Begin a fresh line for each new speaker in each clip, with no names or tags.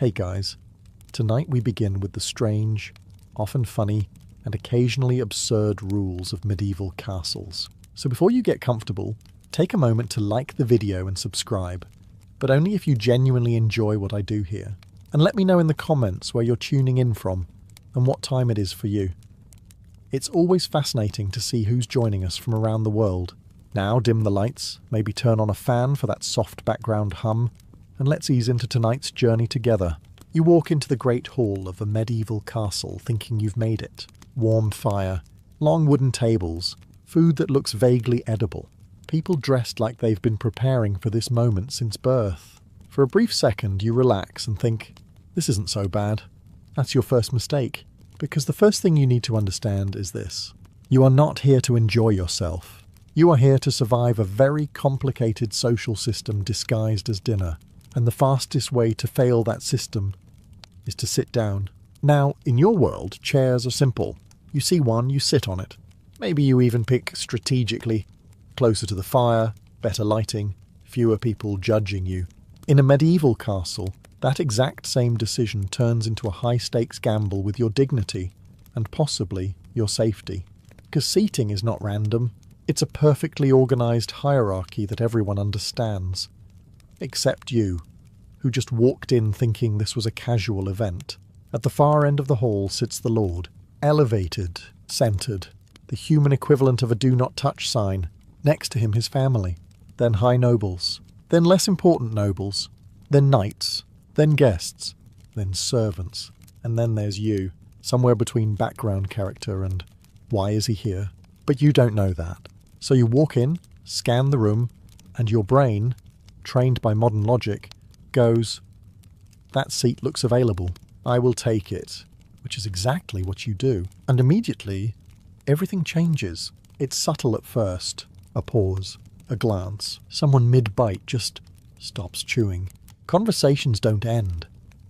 Hey guys, tonight we begin with the strange, often funny, and occasionally absurd rules of medieval castles. So before you get comfortable, take a moment to like the video and subscribe, but only if you genuinely enjoy what I do here. And let me know in the comments where you're tuning in from and what time it is for you. It's always fascinating to see who's joining us from around the world. Now dim the lights, maybe turn on a fan for that soft background hum, and let's ease into tonight's journey together. You walk into the great hall of a medieval castle thinking you've made it. Warm fire, long wooden tables, food that looks vaguely edible. People dressed like they've been preparing for this moment since birth. For a brief second you relax and think, this isn't so bad. That's your first mistake. Because the first thing you need to understand is this. You are not here to enjoy yourself. You are here to survive a very complicated social system disguised as dinner. And the fastest way to fail that system is to sit down. Now, in your world, chairs are simple. You see one, you sit on it. Maybe you even pick strategically, closer to the fire, better lighting, fewer people judging you. In a medieval castle, that exact same decision turns into a high-stakes gamble with your dignity and possibly your safety. Because seating is not random. It's a perfectly organised hierarchy that everyone understands. Except you, who just walked in thinking this was a casual event. At the far end of the hall sits the Lord, elevated, centred, the human equivalent of a do not touch sign. Next to him his family, then high nobles, then less important nobles, then knights, then guests, then servants, and then there's you, somewhere between background character and why is he here? But you don't know that. So you walk in, scan the room, and your brain, trained by modern logic, goes, that seat looks available. I will take it. Which is exactly what you do. And immediately, everything changes. It's subtle at first. A pause, a glance. Someone mid-bite just stops chewing. Conversations don't end.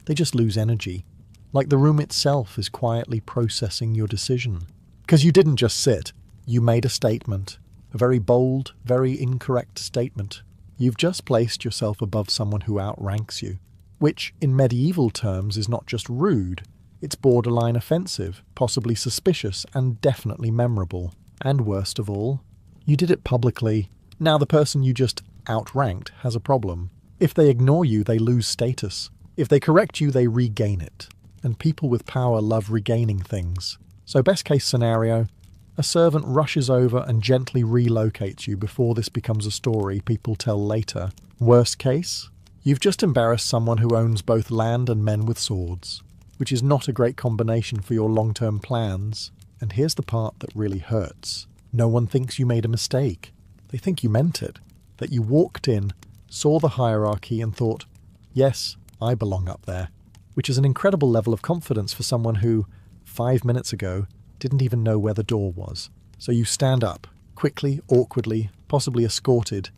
They just lose energy. Like the room itself is quietly processing your decision. Because you didn't just sit. You made a statement. A very bold, very incorrect statement. You've just placed yourself above someone who outranks you, which, in medieval terms, is not just rude, it's borderline offensive, possibly suspicious, and definitely memorable. And worst of all, you did it publicly. Now the person you just outranked has a problem. If they ignore you, they lose status. If they correct you, they regain it. And people with power love regaining things. So best case scenario, a servant rushes over and gently relocates you before this becomes a story people tell later. Worst case, you've just embarrassed someone who owns both land and men with swords, which is not a great combination for your long-term plans. And here's the part that really hurts. No one thinks you made a mistake. They think you meant it, that you walked in, saw the hierarchy and thought, yes, I belong up there, which is an incredible level of confidence for someone who, 5 minutes ago, didn't even know where the door was. So you stand up, quickly, awkwardly, possibly escorted,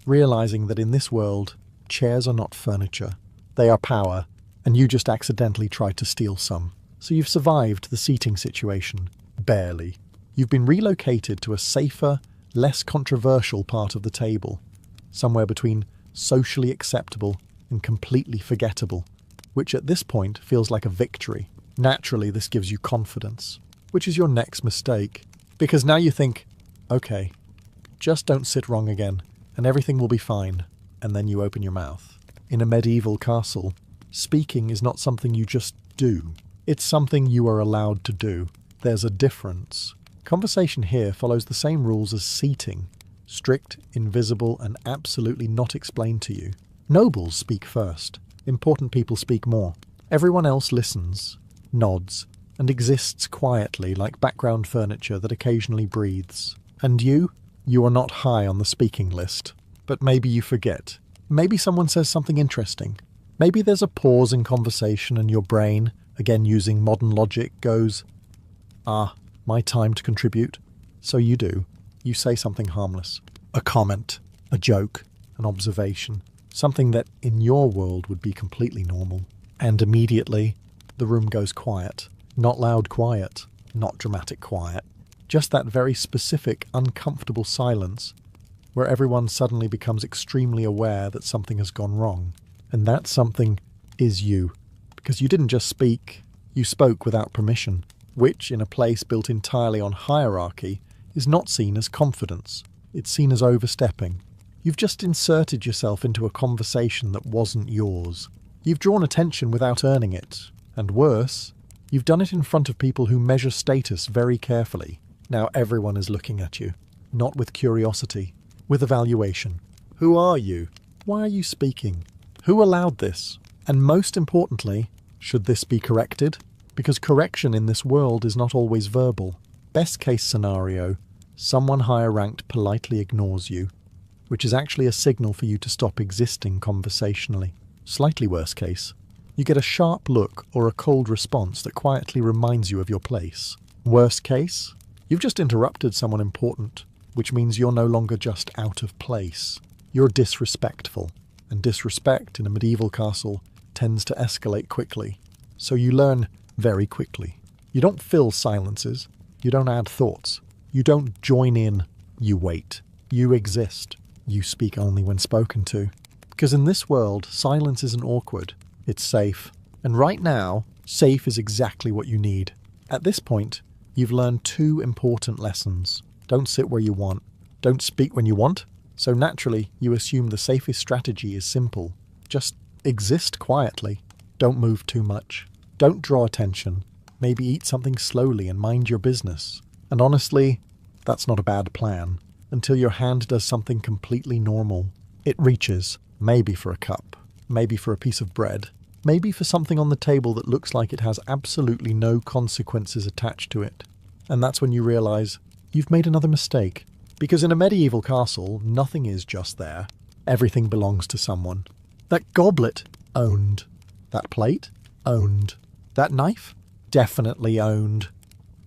realizing that in this world, chairs are not furniture. They are power, and you just accidentally tried to steal some. So you've survived the seating situation. Barely. You've been relocated to a safer, less controversial part of the table, somewhere between socially acceptable and completely forgettable, which at this point feels like a victory. Naturally, this gives you confidence. Which is your next mistake. Because now you think, okay, just don't sit wrong again, and everything will be fine, and then you open your mouth. In a medieval castle, speaking is not something you just do. It's something you are allowed to do. There's a difference. Conversation here follows the same rules as seating. Strict, invisible, and absolutely not explained to you. Nobles speak first. Important people speak more. Everyone else listens, nods, and exists quietly like background furniture that occasionally breathes. And you are not high on the speaking list. But maybe you forget. Maybe someone says something interesting. Maybe there's a pause in conversation and your brain, again using modern logic, goes, my time to contribute. So you do. You say something harmless. A comment, a joke, an observation. Something that in your world would be completely normal. And immediately, the room goes quiet. Not loud quiet, not dramatic quiet. Just that very specific, uncomfortable silence where everyone suddenly becomes extremely aware that something has gone wrong. And that something is you. Because you didn't just speak, you spoke without permission, which, in a place built entirely on hierarchy, is not seen as confidence. It's seen as overstepping. You've just inserted yourself into a conversation that wasn't yours. You've drawn attention without earning it. And worse, you've done it in front of people who measure status very carefully. Now everyone is looking at you, not with curiosity, with evaluation. Who are you? Why are you speaking? Who allowed this? And most importantly, should this be corrected? Because correction in this world is not always verbal. Best case scenario, someone higher ranked politely ignores you, which is actually a signal for you to stop existing conversationally. Slightly worse case, you get a sharp look or a cold response that quietly reminds you of your place. Worst case, you've just interrupted someone important, which means you're no longer just out of place. You're disrespectful, and disrespect in a medieval castle tends to escalate quickly. So you learn very quickly. You don't fill silences. You don't add thoughts. You don't join in. You wait. You exist. You speak only when spoken to. Because in this world, silence isn't awkward. It's safe. And right now, safe is exactly what you need. At this point, you've learned two important lessons. Don't sit where you want. Don't speak when you want. So naturally, you assume the safest strategy is simple. Just exist quietly. Don't move too much. Don't draw attention. Maybe eat something slowly and mind your business. And honestly, that's not a bad plan. Until your hand does something completely normal. It reaches, maybe for a cup, maybe for a piece of bread, maybe for something on the table that looks like it has absolutely no consequences attached to it. And that's when you realize you've made another mistake. Because in a medieval castle, nothing is just there. Everything belongs to someone. That goblet, owned. That plate, owned. That knife, definitely owned.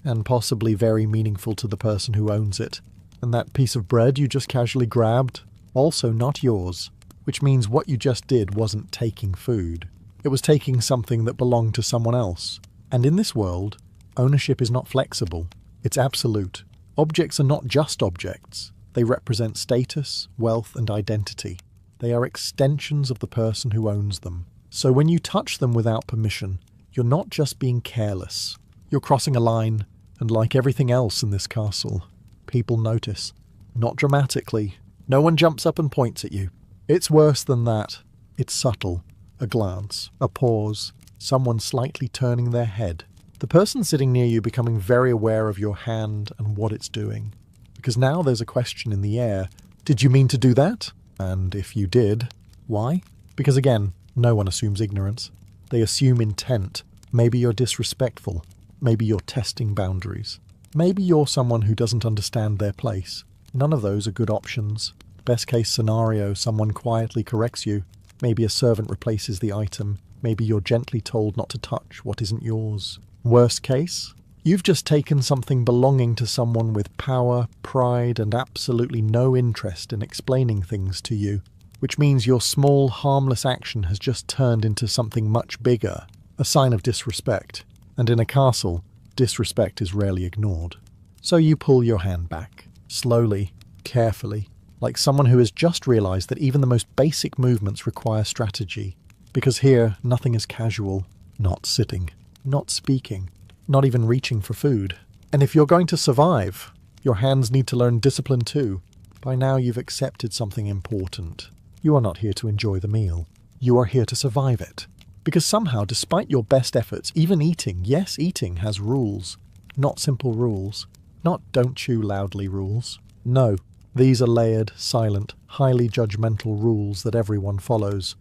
And possibly very meaningful to the person who owns it. And that piece of bread you just casually grabbed, also not yours. Which means what you just did wasn't taking food. It was taking something that belonged to someone else. And in this world, ownership is not flexible. It's absolute. Objects are not just objects. They represent status, wealth, and identity. They are extensions of the person who owns them. So when you touch them without permission, you're not just being careless. You're crossing a line, and like everything else in this castle, people notice. Not dramatically. No one jumps up and points at you. It's worse than that. It's subtle. A glance, a pause, someone slightly turning their head. The person sitting near you becoming very aware of your hand and what it's doing. Because now there's a question in the air. Did you mean to do that? And if you did, why? Because again, no one assumes ignorance. They assume intent. Maybe you're disrespectful. Maybe you're testing boundaries. Maybe you're someone who doesn't understand their place. None of those are good options. Best case scenario, someone quietly corrects you. Maybe a servant replaces the item. Maybe you're gently told not to touch what isn't yours. Worst case, you've just taken something belonging to someone with power, pride, and absolutely no interest in explaining things to you. Which means your small, harmless action has just turned into something much bigger. A sign of disrespect. And in a castle, disrespect is rarely ignored. So you pull your hand back. Slowly, carefully. Like someone who has just realized that even the most basic movements require strategy. Because here, nothing is casual. Not sitting. Not speaking. Not even reaching for food. And if you're going to survive, your hands need to learn discipline too. By now you've accepted something important. You are not here to enjoy the meal. You are here to survive it. Because somehow, despite your best efforts, even eating, yes, eating has rules. Not simple rules. Not don't chew loudly rules. No. These are layered, silent, highly judgmental rules that everyone follows.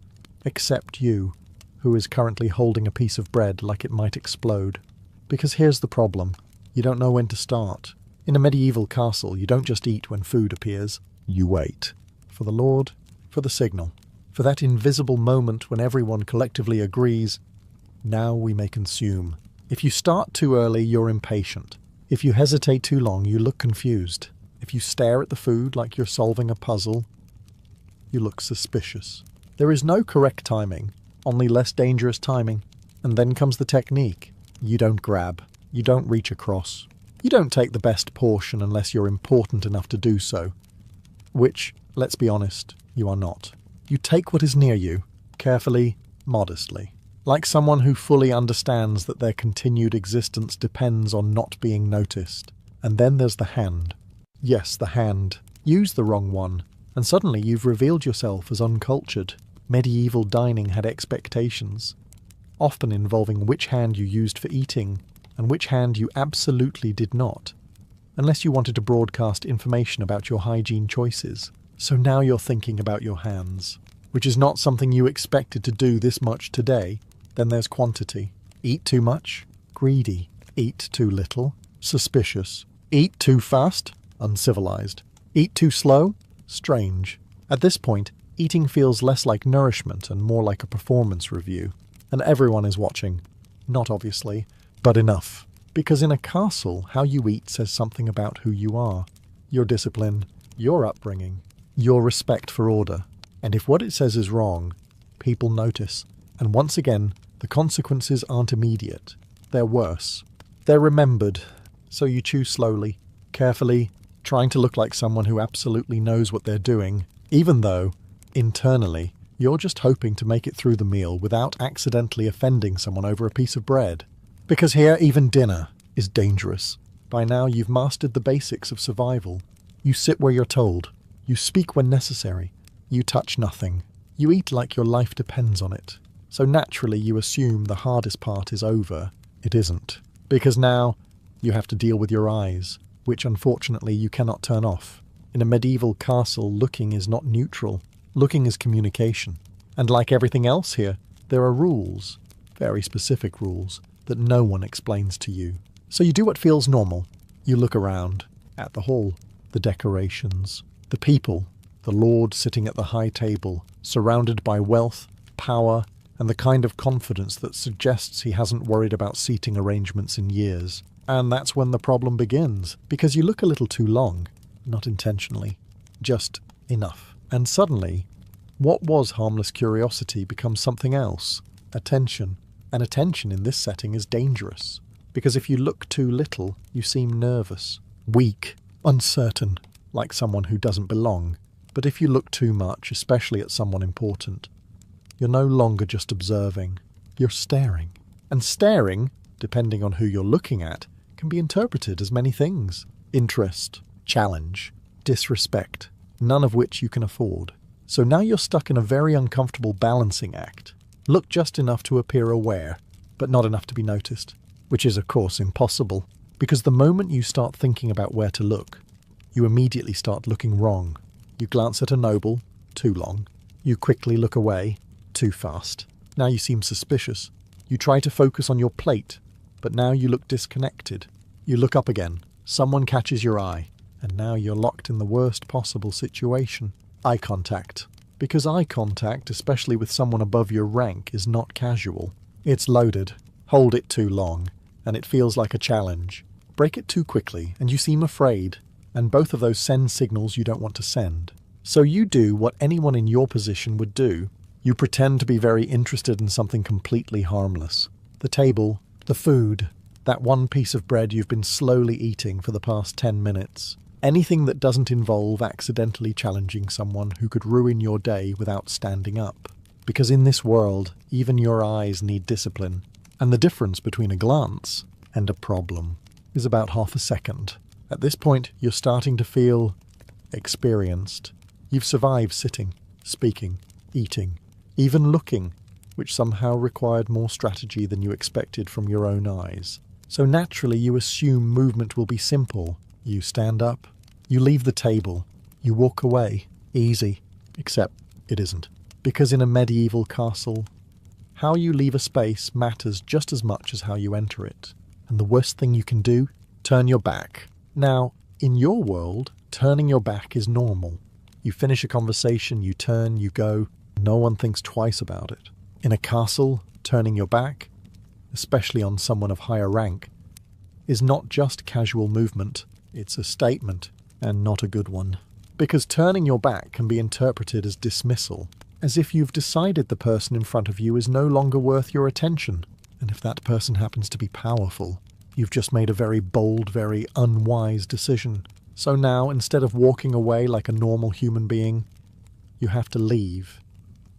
Except you, who is currently holding a piece of bread like it might explode. Because here's the problem. You don't know when to start. In a medieval castle, you don't just eat when food appears. You wait. For the Lord, for the signal. For that invisible moment when everyone collectively agrees, now we may consume. If you start too early, you're impatient. If you hesitate too long, you look confused. If you stare at the food like you're solving a puzzle, you look suspicious. There is no correct timing, only less dangerous timing. And then comes the technique. You don't grab. You don't reach across. You don't take the best portion unless you're important enough to do so. Which, let's be honest, you are not. You take what is near you, carefully, modestly. like someone who fully understands that their continued existence depends on not being noticed. And then there's the hand. Yes, the hand. Use the wrong one, and suddenly you've revealed yourself as uncultured. Medieval dining had expectations, often involving which hand you used for eating and which hand you absolutely did not, unless you wanted to broadcast information about your hygiene choices. So now you're thinking about your hands, which is not something you expected to do this much today. Then there's quantity. Eat too much? Greedy. Eat too little? Suspicious. Eat too fast? Uncivilized. Eat too slow? Strange. At this point, eating feels less like nourishment and more like a performance review. And everyone is watching. Not obviously, but enough. Because in a castle, how you eat says something about who you are. Your discipline, your upbringing, your respect for order. And if what it says is wrong, people notice. And once again, the consequences aren't immediate. They're worse. They're remembered. So you choose slowly, carefully, trying to look like someone who absolutely knows what they're doing, even though, internally, you're just hoping to make it through the meal without accidentally offending someone over a piece of bread. Because here, even dinner is dangerous. By now, you've mastered the basics of survival. You sit where you're told. You speak when necessary. You touch nothing. You eat like your life depends on it. So naturally, you assume the hardest part is over. It isn't. Because now, you have to deal with your eyes, which unfortunately you cannot turn off. In a medieval castle, looking is not neutral. Looking is communication. And like everything else here, there are rules, very specific rules, that no one explains to you. So you do what feels normal. You look around, at the hall, the decorations, the people, the lord sitting at the high table, surrounded by wealth, power, and the kind of confidence that suggests he hasn't worried about seating arrangements in years. And that's when the problem begins, because you look a little too long, not intentionally, just enough. And suddenly, what was harmless curiosity becomes something else, attention. And attention in this setting is dangerous, because if you look too little, you seem nervous, weak, uncertain, like someone who doesn't belong. But if you look too much, especially at someone important, you're no longer just observing, you're staring. And staring, depending on who you're looking at, can be interpreted as many things. Interest, challenge, disrespect, none of which you can afford. So now you're stuck in a very uncomfortable balancing act. Look just enough to appear aware, but not enough to be noticed. Which is, of course, impossible, because the moment you start thinking about where to look, you immediately start looking wrong. You glance at a noble, too long. You quickly look away, too fast. Now you seem suspicious. You try to focus on your plate, but now you look disconnected. You look up again. Someone catches your eye, and now you're locked in the worst possible situation. Eye contact. Because eye contact, especially with someone above your rank, is not casual. It's loaded. Hold it too long, and it feels like a challenge. Break it too quickly, and you seem afraid. And both of those send signals you don't want to send. So you do what anyone in your position would do. You pretend to be very interested in something completely harmless. The table, the food, that one piece of bread you've been slowly eating for the past 10 minutes. Anything that doesn't involve accidentally challenging someone who could ruin your day without standing up. Because in this world, even your eyes need discipline. And the difference between a glance and a problem is about half a second. At this point, you're starting to feel experienced. You've survived sitting, speaking, eating, even looking, which somehow required more strategy than you expected from your own eyes. So naturally you assume movement will be simple. You stand up, you leave the table, you walk away, easy, except it isn't. Because in a medieval castle, how you leave a space matters just as much as how you enter it. And the worst thing you can do, turn your back. Now, in your world, turning your back is normal. You finish a conversation, you turn, you go. No one thinks twice about it. In a castle, turning your back, especially on someone of higher rank, is not just casual movement. It's a statement, and not a good one. Because turning your back can be interpreted as dismissal, as if you've decided the person in front of you is no longer worth your attention. And if that person happens to be powerful, you've just made a very bold, very unwise decision. So now, instead of walking away like a normal human being, you have to leave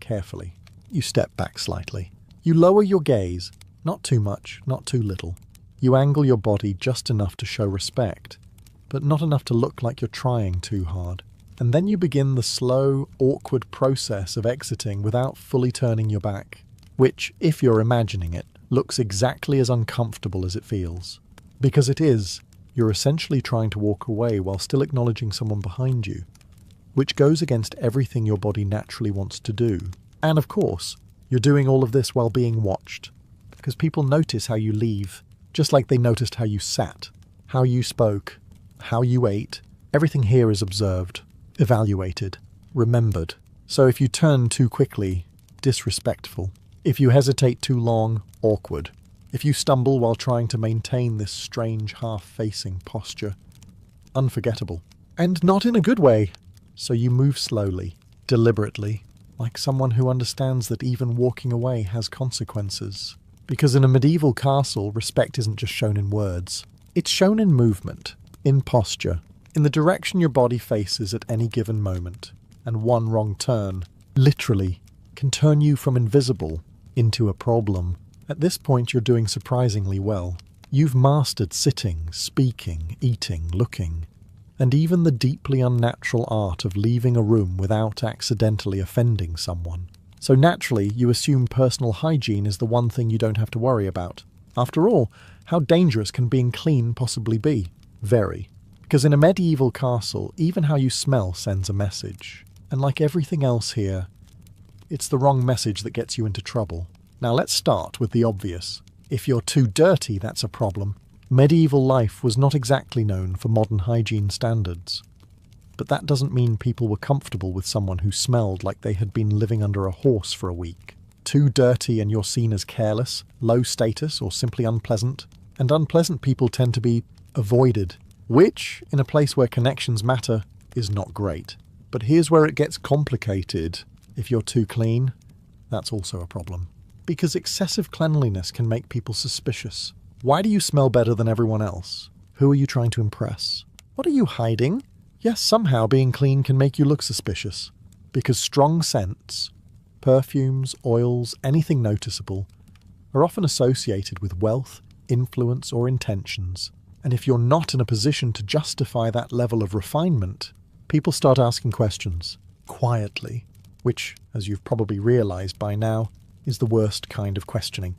carefully. You step back slightly. You lower your gaze, not too much, not too little. You angle your body just enough to show respect, but not enough to look like you're trying too hard. And then you begin the slow, awkward process of exiting without fully turning your back, which, if you're imagining it, looks exactly as uncomfortable as it feels. Because it is, you're essentially trying to walk away while still acknowledging someone behind you, which goes against everything your body naturally wants to do. And of course, you're doing all of this while being watched, because people notice how you leave, just like they noticed how you sat, how you spoke, how you ate. Everything here is observed, evaluated, remembered. So if you turn too quickly, disrespectful. If you hesitate too long, awkward. If you stumble while trying to maintain this strange half-facing posture, unforgettable. And not in a good way. So you move slowly, deliberately, like someone who understands that even walking away has consequences. Because in a medieval castle, respect isn't just shown in words. It's shown in movement, in posture, in the direction your body faces at any given moment. And one wrong turn, literally, can turn you from invisible into a problem. At this point, you're doing surprisingly well. You've mastered sitting, speaking, eating, looking, and even the deeply unnatural art of leaving a room without accidentally offending someone. So naturally, you assume personal hygiene is the one thing you don't have to worry about. After all, how dangerous can being clean possibly be? Very. Because in a medieval castle, even how you smell sends a message. And like everything else here, it's the wrong message that gets you into trouble. Now let's start with the obvious. If you're too dirty, that's a problem. Medieval life was not exactly known for modern hygiene standards. But that doesn't mean people were comfortable with someone who smelled like they had been living under a horse for a week. Too dirty and you're seen as careless, low status, or simply unpleasant. And unpleasant people tend to be avoided, which, in a place where connections matter, is not great. But here's where it gets complicated. If you're too clean, that's also a problem. Because excessive cleanliness can make people suspicious. Why do you smell better than everyone else? Who are you trying to impress? What are you hiding? Yes, somehow being clean can make you look suspicious. Because strong scents, perfumes, oils, anything noticeable, are often associated with wealth, influence, or intentions. And if you're not in a position to justify that level of refinement, people start asking questions, quietly, which, as you've probably realized by now, is the worst kind of questioning.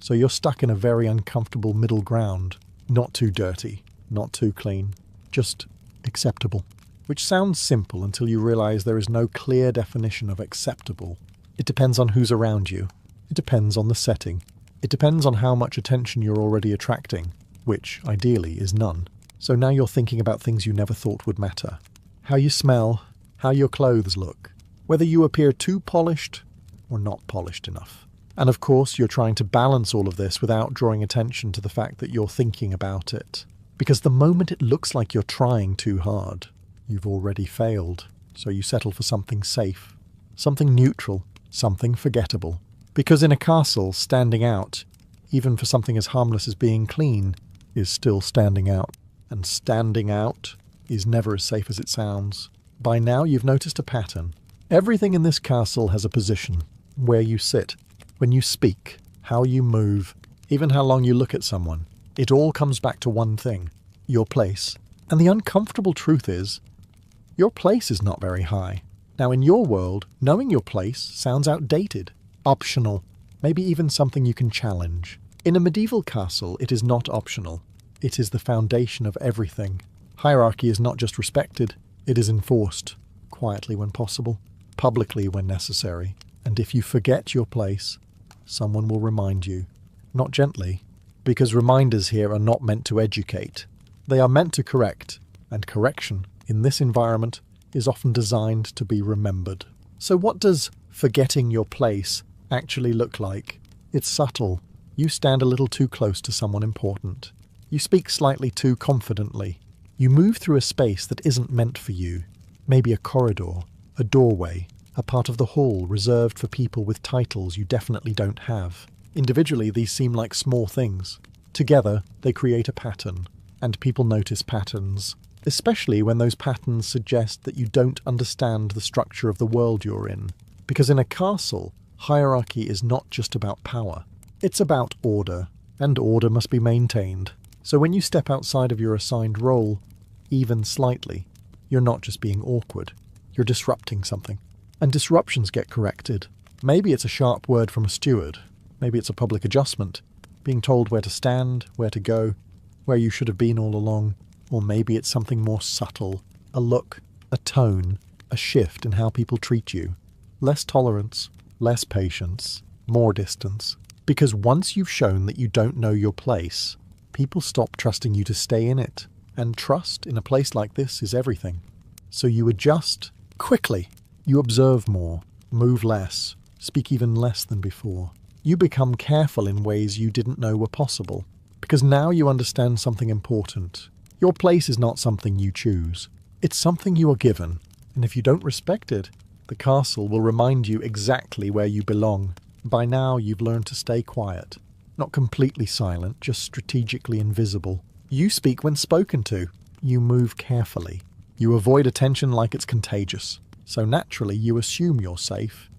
So you're stuck in a very uncomfortable middle ground. Not too dirty, not too clean, just acceptable. Which sounds simple until you realize there is no clear definition of acceptable. It depends on who's around you. It depends on the setting. It depends on how much attention you're already attracting, which, ideally, is none. So now you're thinking about things you never thought would matter. How you smell, how your clothes look, whether you appear too polished or not polished enough. And of course, you're trying to balance all of this without drawing attention to the fact that you're thinking about it. Because the moment it looks like you're trying too hard, you've already failed. So you settle for something safe, something neutral, something forgettable. Because in a castle, standing out, even for something as harmless as being clean, is still standing out. And standing out is never as safe as it sounds. By now, you've noticed a pattern. Everything in this castle has a position. Where you sit, when you speak, how you move, even how long you look at someone. It all comes back to one thing, your place. And the uncomfortable truth is, your place is not very high. Now in your world, knowing your place sounds outdated, optional, maybe even something you can challenge. In a medieval castle, it is not optional. It is the foundation of everything. Hierarchy is not just respected, it is enforced, quietly when possible, publicly when necessary. And if you forget your place, someone will remind you. Not gently, because reminders here are not meant to educate. They are meant to correct, and correction, in this environment, is often designed to be remembered. So what does forgetting your place actually look like? It's subtle. You stand a little too close to someone important. You speak slightly too confidently. You move through a space that isn't meant for you. Maybe a corridor, a doorway, a part of the hall reserved for people with titles you definitely don't have. Individually, these seem like small things. Together, they create a pattern, and people notice patterns, especially when those patterns suggest that you don't understand the structure of the world you're in. Because in a castle, hierarchy is not just about power. It's about order, and order must be maintained. So when you step outside of your assigned role, even slightly, you're not just being awkward, you're disrupting something. And disruptions get corrected. Maybe it's a sharp word from a steward, maybe it's a public adjustment, being told where to stand, where to go, where you should have been all along, or maybe it's something more subtle, a look, a tone, a shift in how people treat you. Less tolerance, less patience, more distance. Because once you've shown that you don't know your place, people stop trusting you to stay in it. And trust in a place like this is everything. So you adjust quickly. You observe more, move less, speak even less than before. You become careful in ways you didn't know were possible. Because now you understand something important. Your place is not something you choose. It's something you are given. And if you don't respect it, the castle will remind you exactly where you belong. By now, you've learned to stay quiet. Not completely silent, just strategically invisible. You speak when spoken to. You move carefully. You avoid attention like it's contagious. So naturally, you assume you're safe.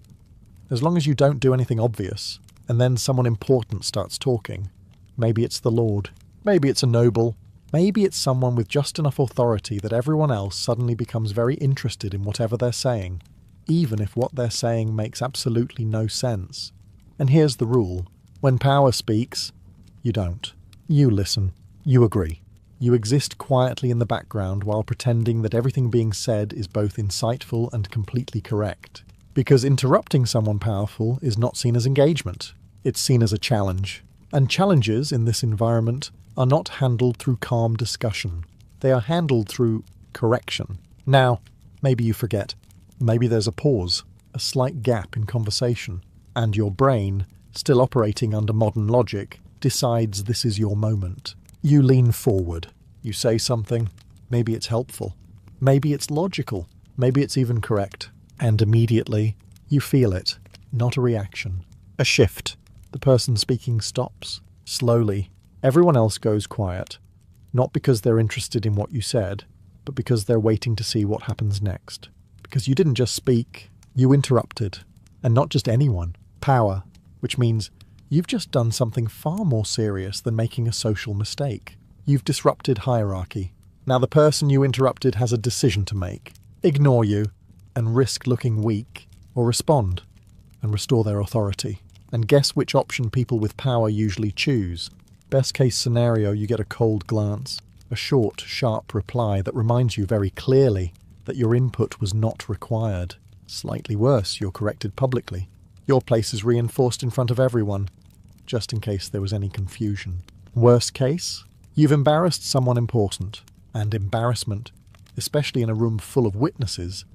As long as you don't do anything obvious, and then someone important starts talking. Maybe it's the Lord. Maybe it's a noble. Maybe it's someone with just enough authority that everyone else suddenly becomes very interested in whatever they're saying, even if what they're saying makes absolutely no sense. And here's the rule. When power speaks, you don't. You listen. You agree. You exist quietly in the background while pretending that everything being said is both insightful and completely correct. Because interrupting someone powerful is not seen as engagement. It's seen as a challenge. And challenges in this environment are not handled through calm discussion. They are handled through correction. Now, maybe you forget. Maybe there's a pause, a slight gap in conversation, and your brain, still operating under modern logic, decides this is your moment. You lean forward. You say something. Maybe it's helpful. Maybe it's logical. Maybe it's even correct. And immediately, you feel it. Not a reaction. A shift. The person speaking stops. Slowly. Everyone else goes quiet. Not because they're interested in what you said, but because they're waiting to see what happens next. Because you didn't just speak, you interrupted. And not just anyone. Power. Which means you've just done something far more serious than making a social mistake. You've disrupted hierarchy. Now the person you interrupted has a decision to make. Ignore you and risk looking weak, or respond and restore their authority. And guess which option people with power usually choose. Best case scenario, you get a cold glance, a short, sharp reply that reminds you very clearly that your input was not required. Slightly worse, you're corrected publicly. Your place is reinforced in front of everyone, just in case there was any confusion. Worst case, you've embarrassed someone important, and embarrassment, especially in a room full of witnesses,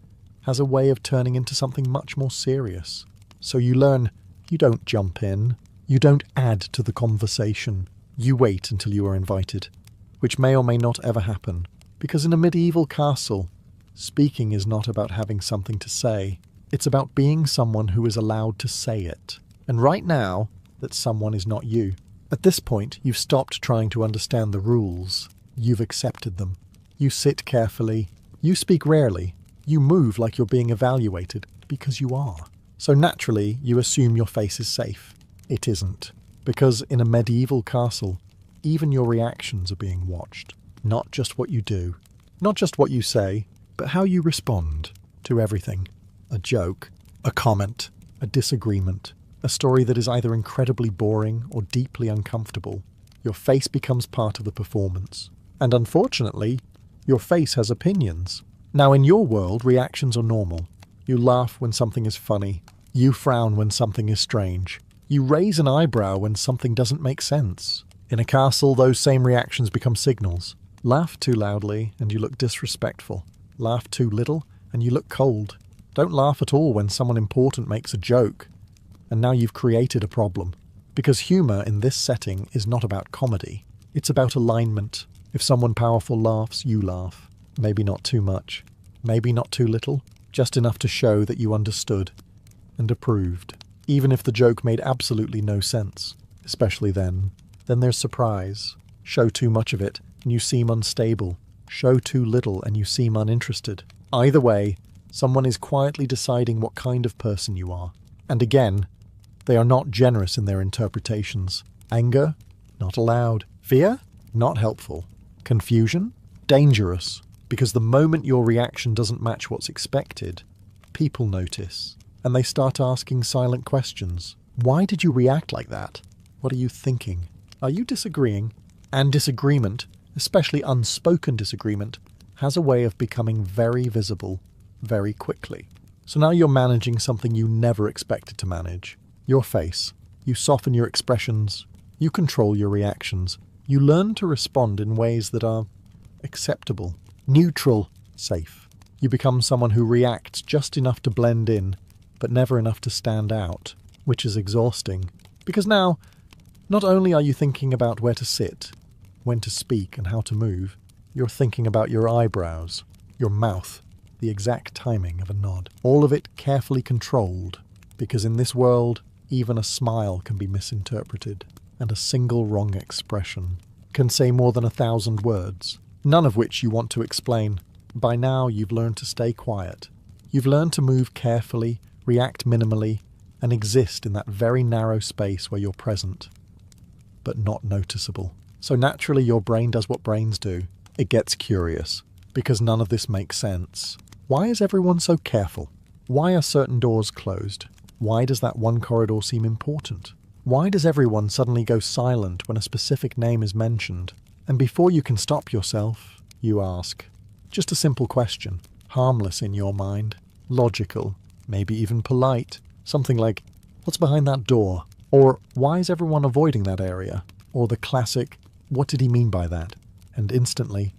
has a way of turning into something much more serious. So you learn, you don't jump in, you don't add to the conversation, you wait until you are invited, which may or may not ever happen, because in a medieval castle, speaking is not about having something to say. It's about being someone who is allowed to say it. And right now, that someone is not you. At this point, you've stopped trying to understand the rules. You've accepted them. You sit carefully. You speak rarely. You move like you're being evaluated, because you are. So naturally, you assume your face is safe. It isn't. Because in a medieval castle, even your reactions are being watched. Not just what you do. Not just what you say, but how you respond to everything. A joke, a comment, a disagreement, a story that is either incredibly boring or deeply uncomfortable. Your face becomes part of the performance. And unfortunately, your face has opinions. Now in your world, reactions are normal. You laugh when something is funny. You frown when something is strange. You raise an eyebrow when something doesn't make sense. In a castle, those same reactions become signals. Laugh too loudly and you look disrespectful. Laugh too little and you look cold. Don't laugh at all when someone important makes a joke. And now you've created a problem. Because humour in this setting is not about comedy. It's about alignment. If someone powerful laughs, you laugh. Maybe not too much. Maybe not too little. Just enough to show that you understood and approved. Even if the joke made absolutely no sense. Especially then. Then there's surprise. Show too much of it and you seem unstable. Show too little and you seem uninterested. Either way, someone is quietly deciding what kind of person you are. And again, They are not generous in their interpretations. Anger? Not allowed. Fear? Not helpful. Confusion? Dangerous. Because the moment your reaction doesn't match what's expected, people notice, and they start asking silent questions. Why did you react like that? What are you thinking? Are you disagreeing? And disagreement, especially unspoken disagreement, has a way of becoming very visible very quickly. So now you're managing something you never expected to manage. Your face. You soften your expressions. You control your reactions. You learn to respond in ways that are acceptable, neutral, safe. You become someone who reacts just enough to blend in, but never enough to stand out, which is exhausting. Because now, not only are you thinking about where to sit, when to speak and how to move, you're thinking about your eyebrows, your mouth, the exact timing of a nod. All of it carefully controlled, because in this world, even a smile can be misinterpreted, and a single wrong expression can say more than 1,000 words, none of which you want to explain. By now, you've learned to stay quiet. You've learned to move carefully, react minimally, and exist in that very narrow space where you're present, but not noticeable. So naturally, your brain does what brains do. It gets curious, because none of this makes sense. Why is everyone so careful? Why are certain doors closed? Why does that one corridor seem important? Why does everyone suddenly go silent when a specific name is mentioned? And before you can stop yourself, you ask. Just a simple question, harmless in your mind, logical, maybe even polite. Something like, what's behind that door? Or, why is everyone avoiding that area? Or the classic, what did he mean by that? And instantly,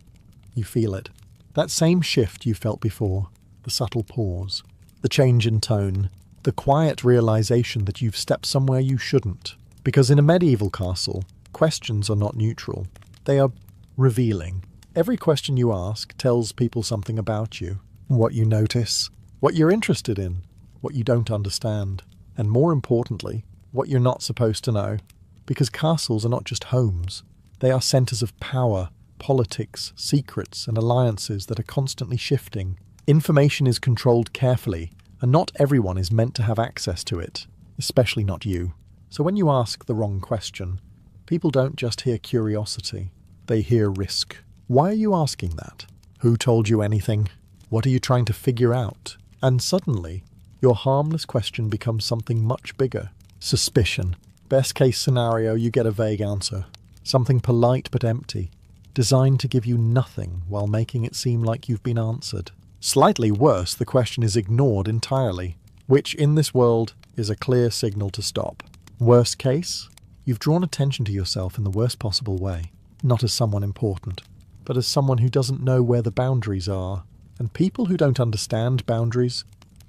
you feel it. That same shift you felt before, the subtle pause, the change in tone, the quiet realization that you've stepped somewhere you shouldn't. Because in a medieval castle, questions are not neutral. They are revealing. Every question you ask tells people something about you, what you notice, what you're interested in, what you don't understand, and more importantly, what you're not supposed to know. Because castles are not just homes. They are centers of power, politics, secrets, and alliances that are constantly shifting. Information is controlled carefully, and not everyone is meant to have access to it, especially not you. So when you ask the wrong question, people don't just hear curiosity, they hear risk. Why are you asking that? Who told you anything? What are you trying to figure out? And suddenly, your harmless question becomes something much bigger. Suspicion. Best case scenario, you get a vague answer. Something polite but empty, designed to give you nothing while making it seem like you've been answered. Slightly worse, the question is ignored entirely, which in this world is a clear signal to stop. Worst case, you've drawn attention to yourself in the worst possible way, not as someone important, but as someone who doesn't know where the boundaries are. And people who don't understand boundaries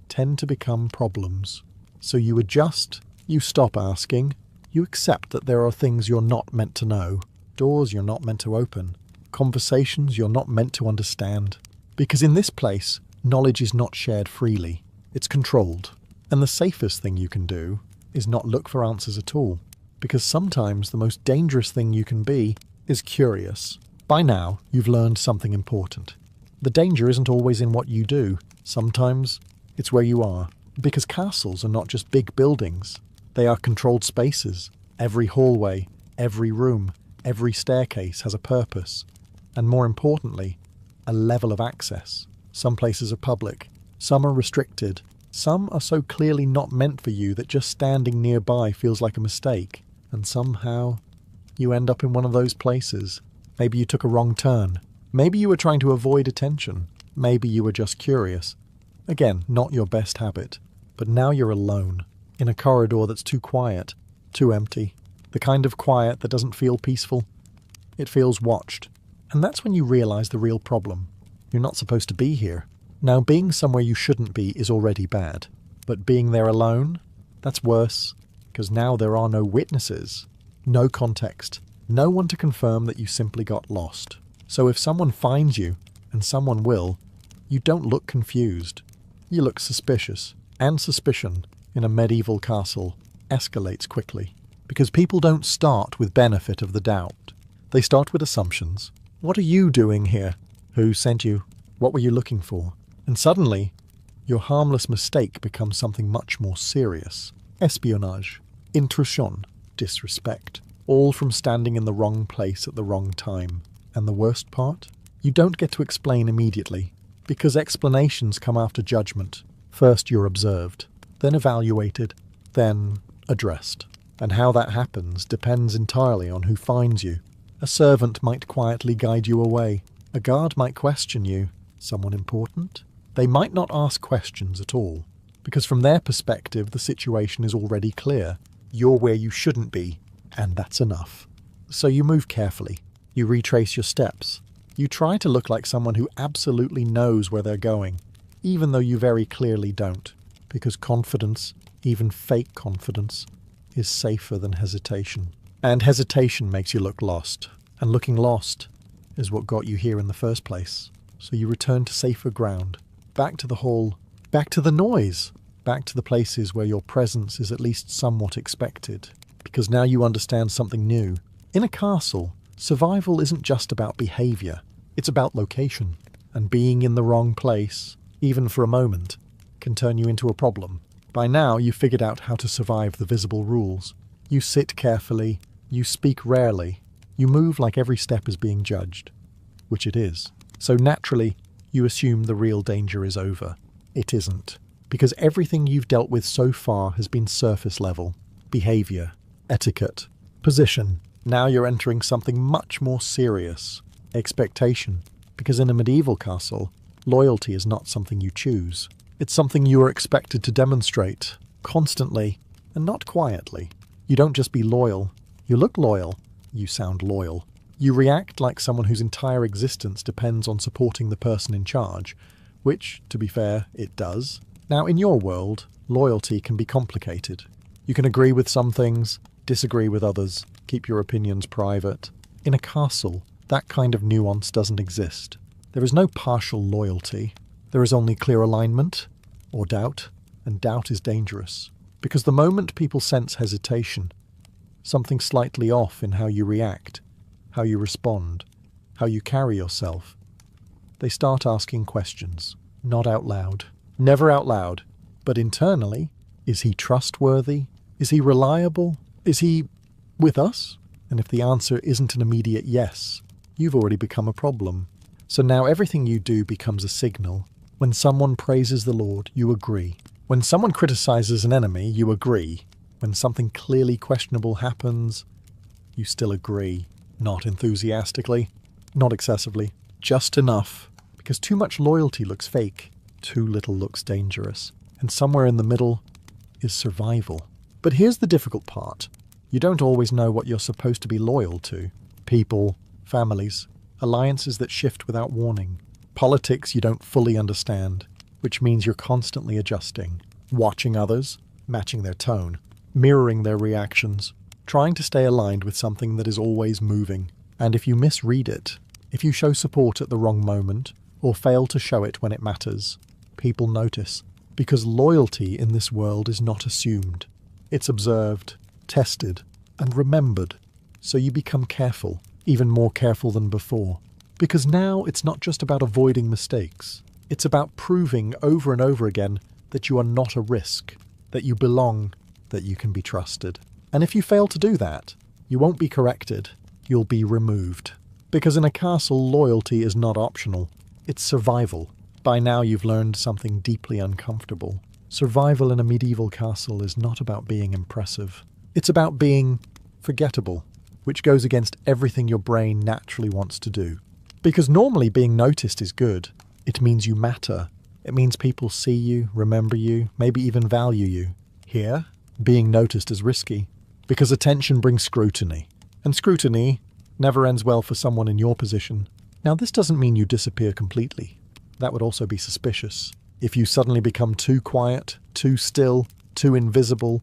tend to become problems. So you adjust, you stop asking, you accept that there are things you're not meant to know, doors you're not meant to open, conversations you're not meant to understand. Because in this place, knowledge is not shared freely. It's controlled. And the safest thing you can do is not look for answers at all. Because sometimes the most dangerous thing you can be is curious. By now, you've learned something important. The danger isn't always in what you do. Sometimes it's where you are. Because castles are not just big buildings. They are controlled spaces. Every hallway, every room, every staircase has a purpose. And more importantly, a level of access. Some places are public. Some are restricted. Some are so clearly not meant for you that just standing nearby feels like a mistake. And somehow, you end up in one of those places. Maybe you took a wrong turn. Maybe you were trying to avoid attention. Maybe you were just curious. Again, not your best habit. But now you're alone, in a corridor that's too quiet, too empty. The kind of quiet that doesn't feel peaceful. It feels watched. And that's when you realize the real problem. You're not supposed to be here. Now, being somewhere you shouldn't be is already bad. But being there alone? That's worse. Because now there are no witnesses. No context. No one to confirm that you simply got lost. So if someone finds you, and someone will, you don't look confused. You look suspicious. And suspicion, in a medieval castle, escalates quickly. Because people don't start with benefit of the doubt. They start with assumptions. What are you doing here? Who sent you? What were you looking for? And suddenly, your harmless mistake becomes something much more serious. Espionage. intrusion, disrespect, all from standing in the wrong place at the wrong time. And the worst part? You don't get to explain immediately, because explanations come after judgment. First you're observed, then evaluated, then addressed. And how that happens depends entirely on who finds you. A servant might quietly guide you away. A guard might question you. Someone important? They might not ask questions at all, because from their perspective the situation is already clear. You're where you shouldn't be, and that's enough. So you move carefully. You retrace your steps. You try to look like someone who absolutely knows where they're going, even though you very clearly don't, because confidence, even fake confidence, is safer than hesitation. And hesitation makes you look lost, and looking lost is what got you here in the first place. So you return to safer ground, back to the hall, back to the noise, back to the places where your presence is at least somewhat expected, because now you understand something new. In a castle, survival isn't just about behavior, it's about location, and being in the wrong place, even for a moment, can turn you into a problem. By now you've figured out how to survive the visible rules. You sit carefully, you speak rarely, you move like every step is being judged, which it is. So naturally, you assume the real danger is over. It isn't, because everything you've dealt with so far has been surface level. Behavior, etiquette, position. Now you're entering something much more serious. Expectation, because in a medieval castle, loyalty is not something you choose. It's something you are expected to demonstrate, constantly, and not quietly. You don't just be loyal. You look loyal. You sound loyal. You react like someone whose entire existence depends on supporting the person in charge, which, to be fair, it does. Now, in your world, loyalty can be complicated. You can agree with some things, disagree with others, keep your opinions private. In a castle, that kind of nuance doesn't exist. There is no partial loyalty. There is only clear alignment, or doubt, and doubt is dangerous. Because the moment people sense hesitation, something slightly off in how you react, how you respond, how you carry yourself, they start asking questions. Not out loud. Never out loud. But internally, is he trustworthy? Is he reliable? Is he with us? And if the answer isn't an immediate yes, you've already become a problem. So now everything you do becomes a signal. When someone praises the Lord, you agree. When someone criticizes an enemy, you agree. When something clearly questionable happens, you still agree. Not enthusiastically, not excessively, just enough. Because too much loyalty looks fake, too little looks dangerous. And somewhere in the middle is survival. But here's the difficult part. You don't always know what you're supposed to be loyal to. People, families, alliances that shift without warning. Politics you don't fully understand, which means you're constantly adjusting. Watching others, matching their tone, mirroring their reactions, trying to stay aligned with something that is always moving. And if you misread it, if you show support at the wrong moment, or fail to show it when it matters, people notice. Because loyalty in this world is not assumed. It's observed, tested, and remembered. So you become careful, even more careful than before. Because now it's not just about avoiding mistakes. It's about proving over and over again that you are not a risk, that you belong, that you can be trusted. And if you fail to do that, you won't be corrected, you'll be removed. Because in a castle, loyalty is not optional. It's survival. By now you've learned something deeply uncomfortable. Survival in a medieval castle is not about being impressive. It's about being forgettable, which goes against everything your brain naturally wants to do. Because normally being noticed is good. It means you matter. It means people see you, remember you, maybe even value you. Here, being noticed is risky, because attention brings scrutiny. And scrutiny never ends well for someone in your position. Now, this doesn't mean you disappear completely. That would also be suspicious. If you suddenly become too quiet, too still, too invisible,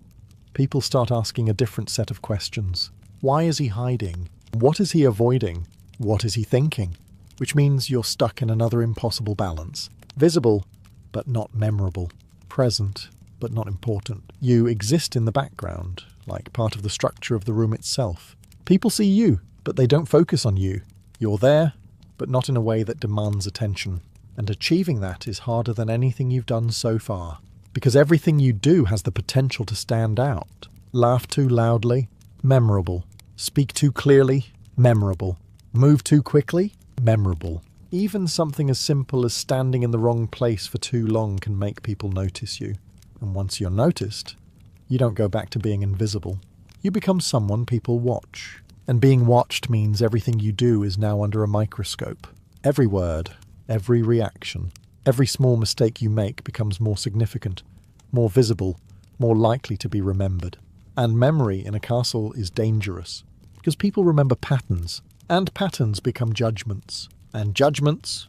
people start asking a different set of questions. Why is he hiding? What is he avoiding? What is he thinking? Which means you're stuck in another impossible balance. Visible, but not memorable. Present, but not important. You exist in the background, like part of the structure of the room itself. People see you, but they don't focus on you. You're there, but not in a way that demands attention. And achieving that is harder than anything you've done so far. Because everything you do has the potential to stand out. Laugh too loudly? Memorable. Speak too clearly? Memorable. Move too quickly? Memorable. Even something as simple as standing in the wrong place for too long can make people notice you. And once you're noticed, you don't go back to being invisible. You become someone people watch. And being watched means everything you do is now under a microscope. Every word, every reaction, every small mistake you make becomes more significant, more visible, more likely to be remembered. And memory in a castle is dangerous, because people remember patterns, and patterns become judgments, and judgments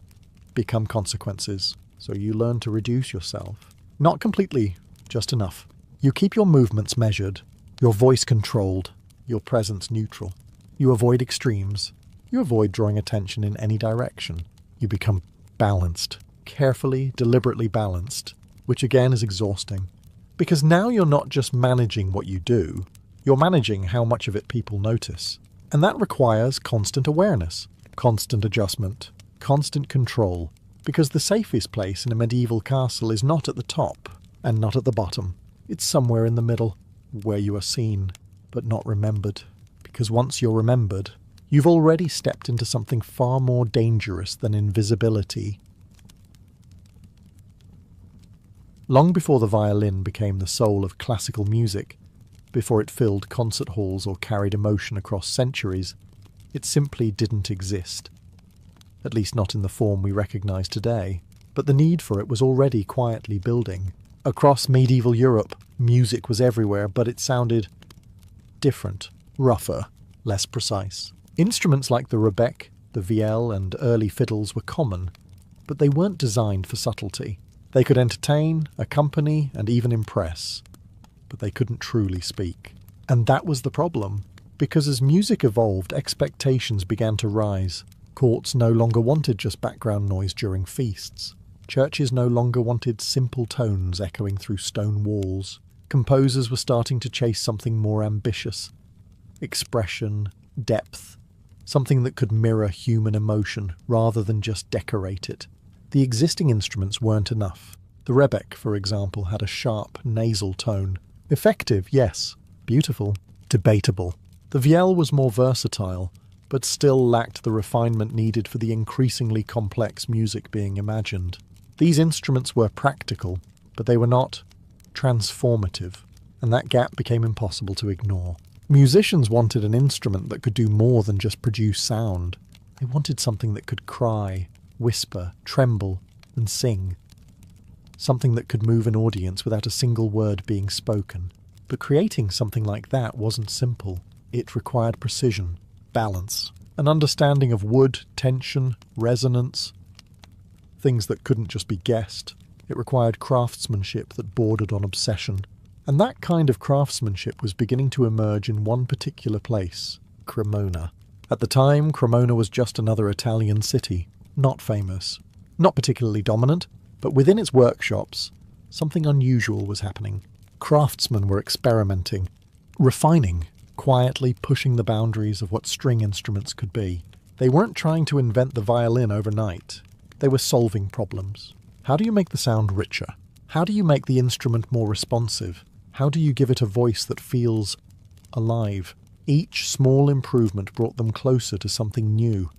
become consequences. So you learn to reduce yourself. Not completely, just enough. You keep your movements measured, your voice controlled, your presence neutral. You avoid extremes. You avoid drawing attention in any direction. You become balanced, carefully, deliberately balanced, which again is exhausting. Because now you're not just managing what you do, you're managing how much of it people notice. And that requires constant awareness, constant adjustment, constant control, because the safest place in a medieval castle is not at the top and not at the bottom. It's somewhere in the middle, where you are seen, but not remembered. Because once you're remembered, you've already stepped into something far more dangerous than invisibility. Long before the violin became the soul of classical music, before it filled concert halls or carried emotion across centuries, it simply didn't exist. At least not in the form we recognize today. But the need for it was already quietly building. Across medieval Europe, music was everywhere, but it sounded different, rougher, less precise. Instruments like the rebec, the vielle, and early fiddles were common, but they weren't designed for subtlety. They could entertain, accompany, and even impress, but they couldn't truly speak. And that was the problem, because as music evolved, expectations began to rise. Courts no longer wanted just background noise during feasts. Churches no longer wanted simple tones echoing through stone walls. Composers were starting to chase something more ambitious. Expression, depth, something that could mirror human emotion rather than just decorate it. The existing instruments weren't enough. The rebec, for example, had a sharp, nasal tone. Effective, yes. Beautiful. Debatable. The vielle was more versatile, but still lacked the refinement needed for the increasingly complex music being imagined. These instruments were practical, but they were not transformative, and that gap became impossible to ignore. Musicians wanted an instrument that could do more than just produce sound. They wanted something that could cry, whisper, tremble, and sing. Something that could move an audience without a single word being spoken. But creating something like that wasn't simple. It required precision, balance, an understanding of wood, tension, resonance, things that couldn't just be guessed. It required craftsmanship that bordered on obsession. And that kind of craftsmanship was beginning to emerge in one particular place, Cremona. At the time, Cremona was just another Italian city, not famous, not particularly dominant, but within its workshops, something unusual was happening. Craftsmen were experimenting, refining, quietly pushing the boundaries of what string instruments could be. They weren't trying to invent the violin overnight. They were solving problems. How do you make the sound richer? How do you make the instrument more responsive? How do you give it a voice that feels alive? Each small improvement brought them closer to something new,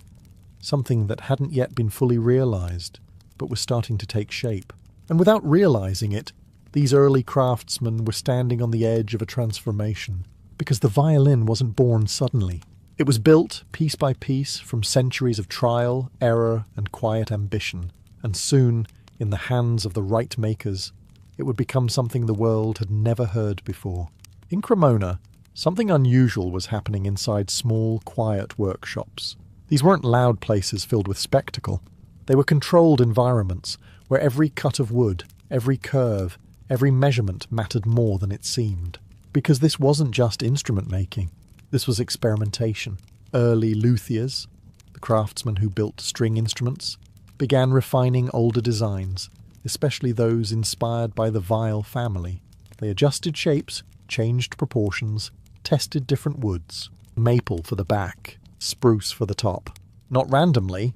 something that hadn't yet been fully realized, but was starting to take shape. And without realizing it, these early craftsmen were standing on the edge of a transformation, because the violin wasn't born suddenly. It was built piece by piece from centuries of trial, error, and quiet ambition, and soon, in the hands of the right makers, it would become something the world had never heard before. In Cremona, something unusual was happening inside small, quiet workshops. These weren't loud places filled with spectacle. They were controlled environments where every cut of wood, every curve, every measurement mattered more than it seemed. Because this wasn't just instrument making. This was experimentation. Early luthiers, the craftsmen who built string instruments, began refining older designs, especially those inspired by the viol family. They adjusted shapes, changed proportions, tested different woods. Maple for the back, spruce for the top. Not randomly,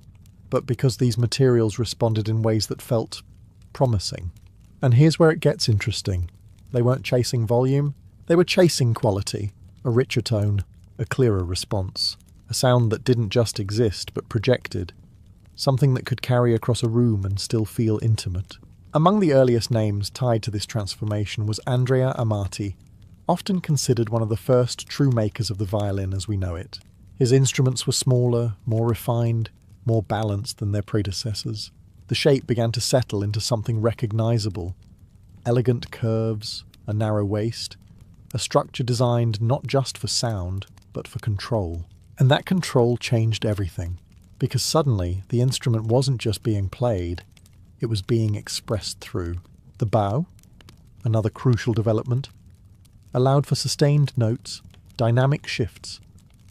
but because these materials responded in ways that felt promising. And here's where it gets interesting. They weren't chasing volume, They were chasing quality, a richer tone, a clearer response, a sound that didn't just exist but projected, something that could carry across a room and still feel intimate. Among the earliest names tied to this transformation was Andrea Amati, often considered one of the first true makers of the violin as we know it. His instruments were smaller, more refined, more balanced than their predecessors. The shape began to settle into something recognizable. Elegant curves, a narrow waist, a structure designed not just for sound, but for control. And that control changed everything, because suddenly the instrument wasn't just being played, it was being expressed through. The bow, another crucial development, allowed for sustained notes, dynamic shifts,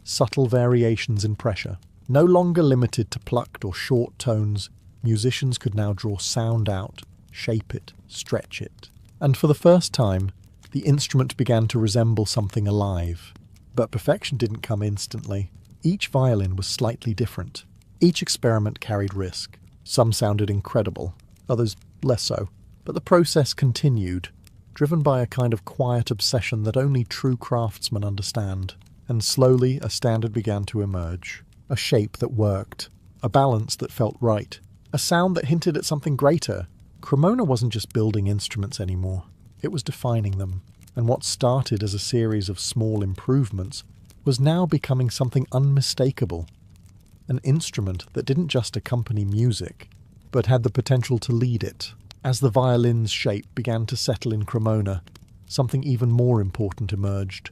subtle variations in pressure. No longer limited to plucked or short tones, musicians could now draw sound out, shape it, stretch it. And for the first time, the instrument began to resemble something alive. But perfection didn't come instantly. Each violin was slightly different. Each experiment carried risk. Some sounded incredible, others less so. But the process continued, driven by a kind of quiet obsession that only true craftsmen understand. And slowly a standard began to emerge. A shape that worked. A balance that felt right. A sound that hinted at something greater. Cremona wasn't just building instruments anymore. It was defining them. And what started as a series of small improvements was now becoming something unmistakable. An instrument that didn't just accompany music, but had the potential to lead it. As the violin's shape began to settle in Cremona, something even more important emerged.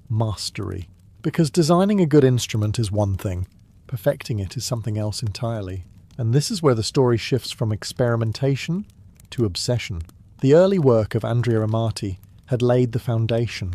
Mastery. Because designing a good instrument is one thing, perfecting it is something else entirely. And this is where the story shifts from experimentation to obsession. The early work of Andrea Amati had laid the foundation,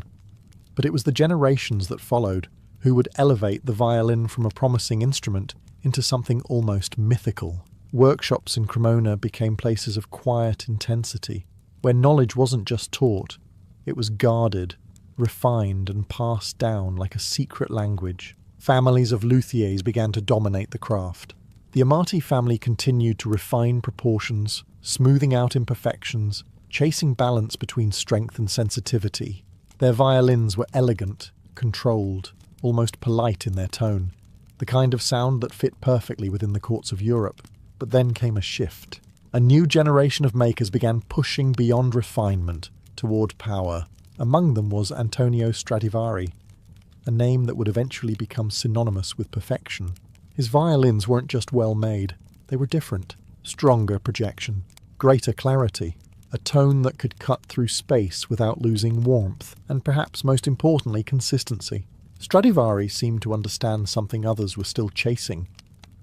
but it was the generations that followed who would elevate the violin from a promising instrument into something almost mythical. Workshops in Cremona became places of quiet intensity, where knowledge wasn't just taught, it was guarded, refined and passed down like a secret language. Families of luthiers began to dominate the craft. The Amati family continued to refine proportions, smoothing out imperfections, chasing balance between strength and sensitivity. Their violins were elegant, controlled, almost polite in their tone, the kind of sound that fit perfectly within the courts of Europe. But then came a shift. A new generation of makers began pushing beyond refinement toward power. Among them was Antonio Stradivari, a name that would eventually become synonymous with perfection. His violins weren't just well made, they were different. Stronger projection, greater clarity, a tone that could cut through space without losing warmth, and perhaps most importantly, consistency. Stradivari seemed to understand something others were still chasing: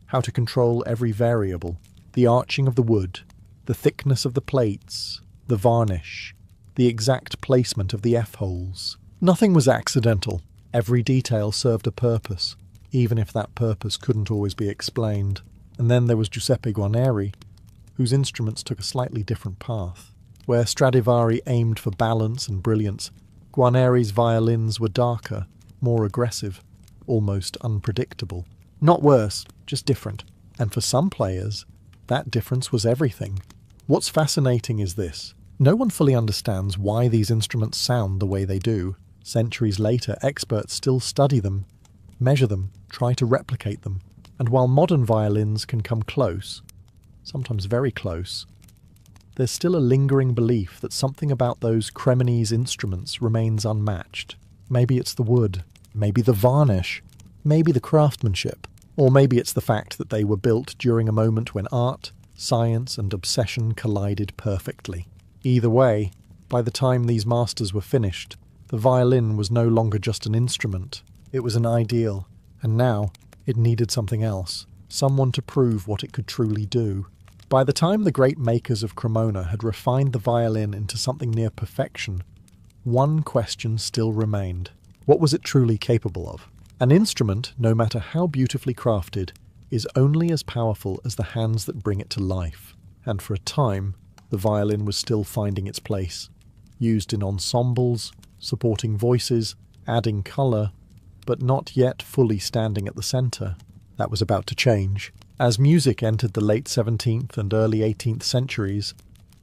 how to control every variable, the arching of the wood, the thickness of the plates, the varnish, the exact placement of the F-holes. Nothing was accidental. Every detail served a purpose, even if that purpose couldn't always be explained. And then there was Giuseppe Guarneri, whose instruments took a slightly different path. Where Stradivari aimed for balance and brilliance, Guarneri's violins were darker, more aggressive, almost unpredictable. Not worse, just different. And for some players, that difference was everything. What's fascinating is this. No one fully understands why these instruments sound the way they do. Centuries later, experts still study them, measure them, try to replicate them. And while modern violins can come close, sometimes very close, there's still a lingering belief that something about those Cremonese instruments remains unmatched. Maybe it's the wood, maybe the varnish, maybe the craftsmanship, or maybe it's the fact that they were built during a moment when art, science and obsession collided perfectly. Either way, by the time these masters were finished, the violin was no longer just an instrument, it was an ideal, and now it needed something else, someone to prove what it could truly do. By the time the great makers of Cremona had refined the violin into something near perfection, one question still remained. What was it truly capable of? An instrument, no matter how beautifully crafted, is only as powerful as the hands that bring it to life. And for a time, the violin was still finding its place, used in ensembles, supporting voices, adding colour, but not yet fully standing at the centre. That was about to change. As music entered the late 17th and early 18th centuries,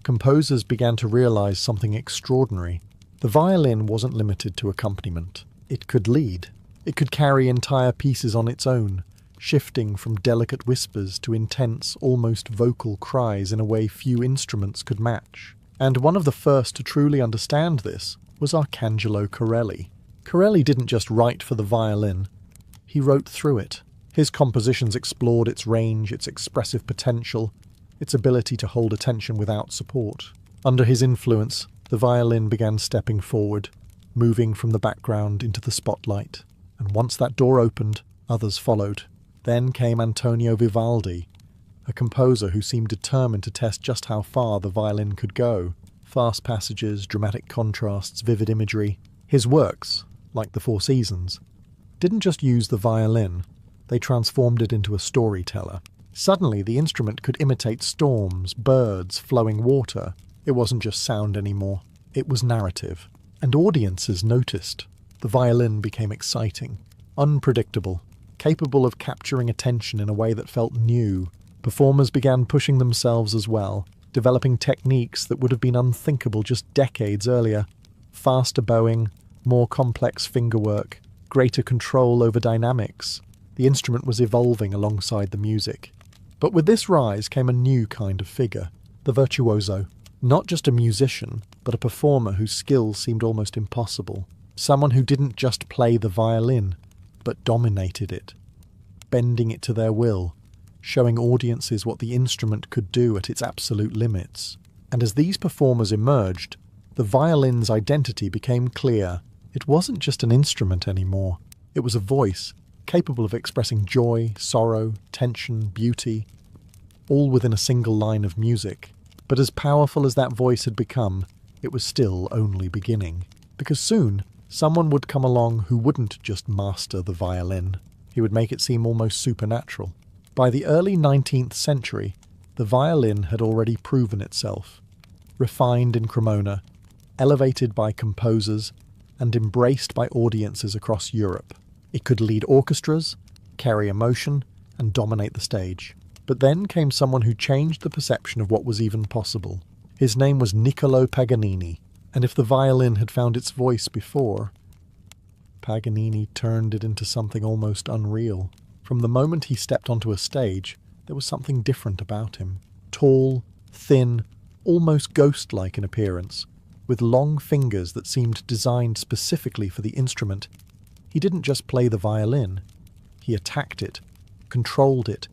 composers began to realise something extraordinary. The violin wasn't limited to accompaniment. It could lead. It could carry entire pieces on its own, shifting from delicate whispers to intense, almost vocal cries in a way few instruments could match. And one of the first to truly understand this was Arcangelo Corelli. Corelli didn't just write for the violin, he wrote through it. His compositions explored its range, its expressive potential, its ability to hold attention without support. Under his influence, the violin began stepping forward, moving from the background into the spotlight. And once that door opened, others followed. Then came Antonio Vivaldi, a composer who seemed determined to test just how far the violin could go. Fast passages, dramatic contrasts, vivid imagery. His works, like the Four Seasons, didn't just use the violin, they transformed it into a storyteller. Suddenly, the instrument could imitate storms, birds, flowing water. It wasn't just sound anymore, it was narrative. And audiences noticed. The violin became exciting, unpredictable, capable of capturing attention in a way that felt new. Performers began pushing themselves as well, developing techniques that would have been unthinkable just decades earlier. Faster bowing, more complex fingerwork, greater control over dynamics. The instrument was evolving alongside the music. But with this rise came a new kind of figure, the virtuoso. Not just a musician, but a performer whose skills seemed almost impossible. Someone who didn't just play the violin, but dominated it, bending it to their will, showing audiences what the instrument could do at its absolute limits. And as these performers emerged, the violin's identity became clear. It wasn't just an instrument anymore. It was a voice, capable of expressing joy, sorrow, tension, beauty, all within a single line of music. But as powerful as that voice had become, it was still only beginning. Because soon, someone would come along who wouldn't just master the violin. He would make it seem almost supernatural. By the early 19th century, the violin had already proven itself. Refined in Cremona, elevated by composers, and embraced by audiences across Europe. It could lead orchestras, carry emotion, and dominate the stage. But then came someone who changed the perception of what was even possible. His name was Niccolò Paganini, and if the violin had found its voice before, Paganini turned it into something almost unreal. From the moment he stepped onto a stage, there was something different about him. Tall, thin, almost ghost-like in appearance, with long fingers that seemed designed specifically for the instrument. He didn't just play the violin, he attacked it, controlled it,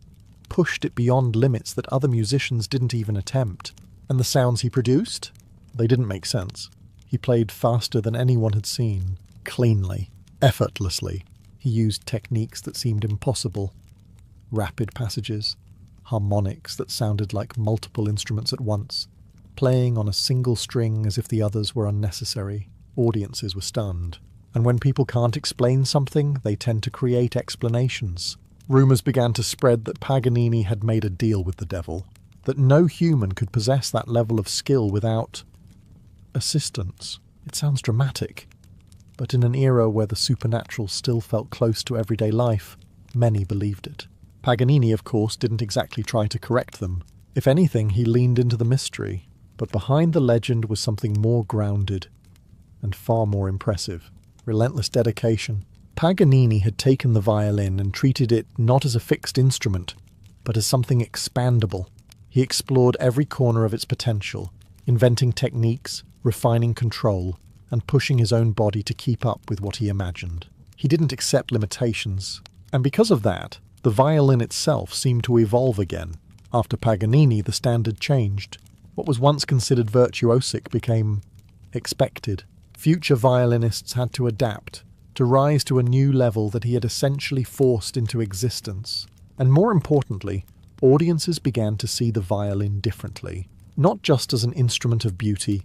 pushed it beyond limits that other musicians didn't even attempt. And the sounds he produced? They didn't make sense. He played faster than anyone had seen, cleanly, effortlessly. He used techniques that seemed impossible. Rapid passages, harmonics that sounded like multiple instruments at once, playing on a single string as if the others were unnecessary. Audiences were stunned. And when people can't explain something, they tend to create explanations. Rumours began to spread that Paganini had made a deal with the devil, that no human could possess that level of skill without assistance. It sounds dramatic, but in an era where the supernatural still felt close to everyday life, many believed it. Paganini, of course, didn't exactly try to correct them. If anything, he leaned into the mystery. But behind the legend was something more grounded and far more impressive. Relentless dedication. Paganini had taken the violin and treated it not as a fixed instrument, but as something expandable. He explored every corner of its potential, inventing techniques, refining control, and pushing his own body to keep up with what he imagined. He didn't accept limitations, and because of that, the violin itself seemed to evolve again. After Paganini, the standard changed. What was once considered virtuosic became expected. Future violinists had to adapt, to rise to a new level that he had essentially forced into existence. And more importantly, audiences began to see the violin differently, not just as an instrument of beauty,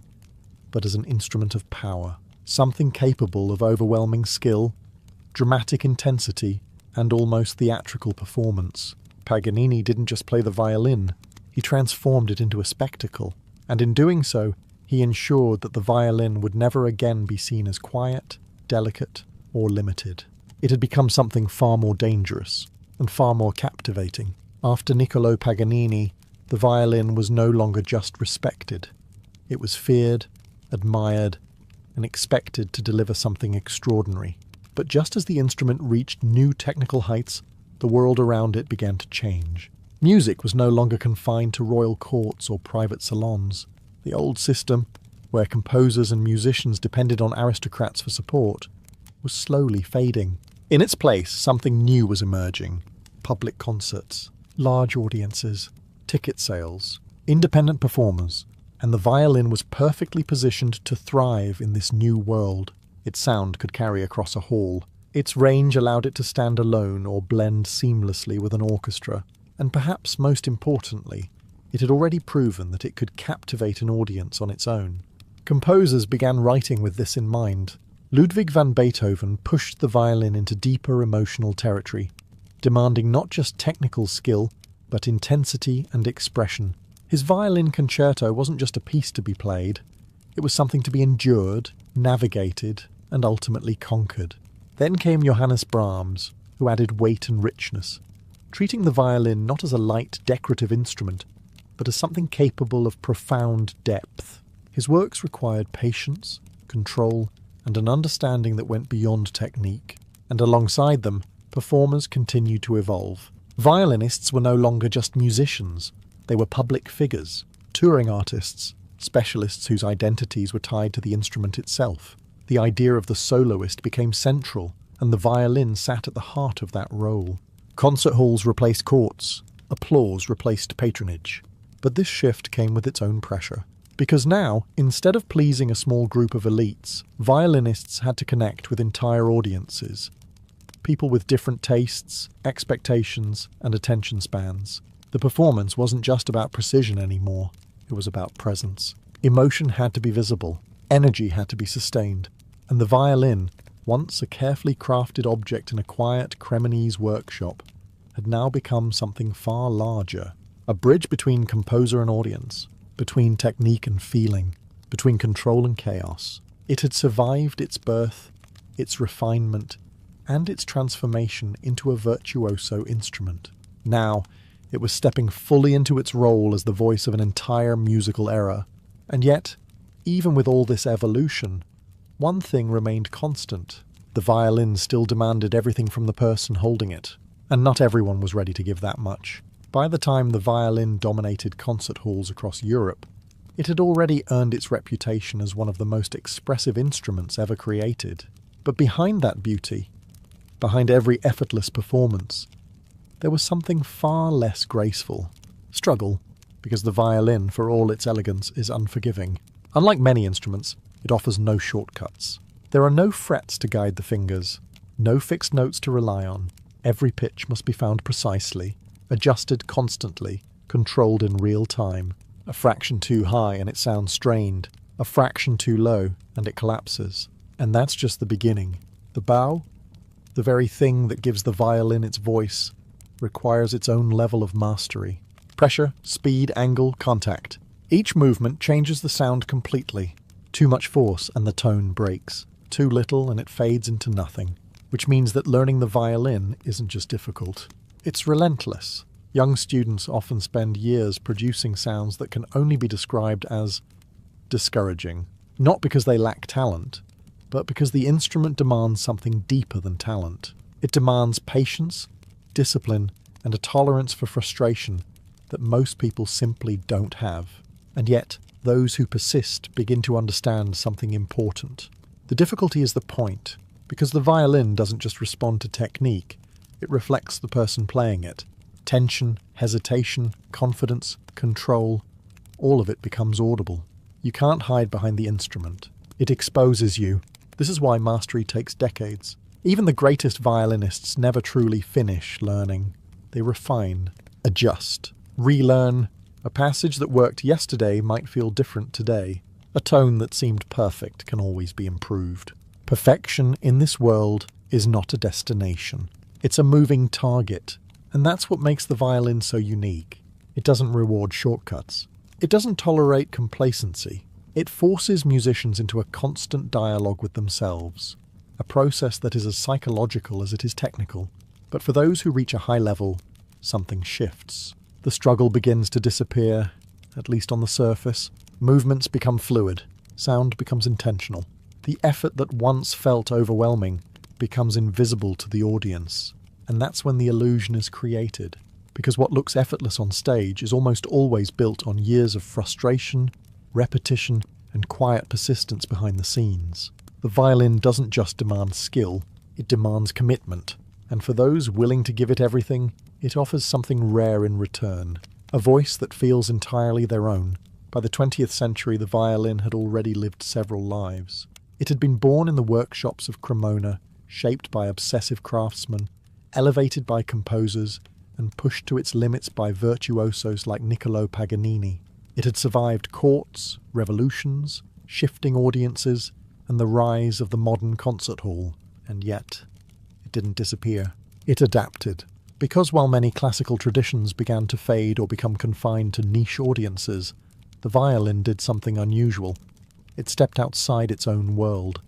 but as an instrument of power, something capable of overwhelming skill, dramatic intensity, and almost theatrical performance. Paganini didn't just play the violin, he transformed it into a spectacle, and in doing so, he ensured that the violin would never again be seen as quiet, delicate, or limited. It had become something far more dangerous, and far more captivating. After Niccolò Paganini, the violin was no longer just respected. It was feared, admired, and expected to deliver something extraordinary. But just as the instrument reached new technical heights, the world around it began to change. Music was no longer confined to royal courts or private salons. The old system, where composers and musicians depended on aristocrats for support, was slowly fading. In its place, something new was emerging. Public concerts, large audiences, ticket sales, independent performers, and the violin was perfectly positioned to thrive in this new world. Its sound could carry across a hall. Its range allowed it to stand alone or blend seamlessly with an orchestra. And perhaps most importantly, it had already proven that it could captivate an audience on its own. Composers began writing with this in mind. Ludwig van Beethoven pushed the violin into deeper emotional territory, demanding not just technical skill, but intensity and expression. His violin concerto wasn't just a piece to be played, it was something to be endured, navigated, and ultimately conquered. Then came Johannes Brahms, who added weight and richness, treating the violin not as a light, decorative instrument, but as something capable of profound depth. His works required patience, control, and an understanding that went beyond technique. And alongside them, performers continued to evolve. Violinists were no longer just musicians. They were public figures, touring artists, specialists whose identities were tied to the instrument itself. The idea of the soloist became central, and the violin sat at the heart of that role. Concert halls replaced courts. Applause replaced patronage. But this shift came with its own pressure. Because now, instead of pleasing a small group of elites, violinists had to connect with entire audiences. People with different tastes, expectations, and attention spans. The performance wasn't just about precision anymore. It was about presence. Emotion had to be visible. Energy had to be sustained. And the violin, once a carefully crafted object in a quiet Cremonese workshop, had now become something far larger. A bridge between composer and audience, between technique and feeling, between control and chaos. It had survived its birth, its refinement, and its transformation into a virtuoso instrument. Now, it was stepping fully into its role as the voice of an entire musical era. And yet, even with all this evolution, one thing remained constant. The violin still demanded everything from the person holding it, and not everyone was ready to give that much. By the time the violin dominated concert halls across Europe, it had already earned its reputation as one of the most expressive instruments ever created. But behind that beauty, behind every effortless performance, there was something far less graceful. Struggle, because the violin, for all its elegance, is unforgiving. Unlike many instruments, it offers no shortcuts. There are no frets to guide the fingers, no fixed notes to rely on. Every pitch must be found precisely, adjusted constantly, controlled in real time. A fraction too high and it sounds strained, a fraction too low and it collapses. And that's just the beginning. The bow, the very thing that gives the violin its voice, requires its own level of mastery. Pressure, speed, angle, contact. Each movement changes the sound completely. Too much force and the tone breaks. Too little and it fades into nothing. Which means that learning the violin isn't just difficult. It's relentless. Young students often spend years producing sounds that can only be described as discouraging. Not because they lack talent, but because the instrument demands something deeper than talent. It demands patience, discipline, and a tolerance for frustration that most people simply don't have. And yet, those who persist begin to understand something important. The difficulty is the point, because the violin doesn't just respond to technique, it reflects the person playing it. Tension, hesitation, confidence, control, all of it becomes audible. You can't hide behind the instrument. It exposes you. This is why mastery takes decades. Even the greatest violinists never truly finish learning. They refine, adjust, relearn. A passage that worked yesterday might feel different today. A tone that seemed perfect can always be improved. Perfection in this world is not a destination. It's a moving target. And that's what makes the violin so unique. It doesn't reward shortcuts. It doesn't tolerate complacency. It forces musicians into a constant dialogue with themselves. A process that is as psychological as it is technical. But for those who reach a high level, something shifts. The struggle begins to disappear, at least on the surface. Movements become fluid. Sound becomes intentional. The effort that once felt overwhelming becomes invisible to the audience, and that's when the illusion is created, because what looks effortless on stage is almost always built on years of frustration, repetition, and quiet persistence behind the scenes. The violin doesn't just demand skill, it demands commitment, and for those willing to give it everything, it offers something rare in return, a voice that feels entirely their own. By the 20th century, the violin had already lived several lives. It had been born in the workshops of Cremona, shaped by obsessive craftsmen, elevated by composers, and pushed to its limits by virtuosos like Niccolò Paganini. It had survived courts, revolutions, shifting audiences, and the rise of the modern concert hall, and yet it didn't disappear. It adapted. Because while many classical traditions began to fade or become confined to niche audiences, the violin did something unusual. It stepped outside its own world.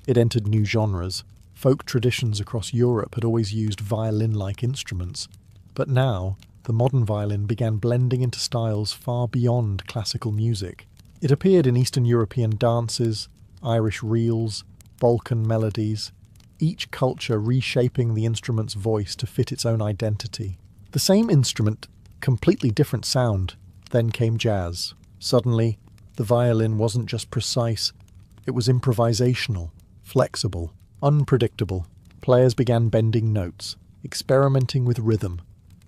It entered new genres. Folk traditions across Europe had always used violin-like instruments, but now the modern violin began blending into styles far beyond classical music. It appeared in Eastern European dances, Irish reels, Balkan melodies, each culture reshaping the instrument's voice to fit its own identity. The same instrument, completely different sound. Then came jazz. Suddenly, the violin wasn't just precise, it was improvisational, flexible, unpredictable. Players began bending notes, experimenting with rhythm,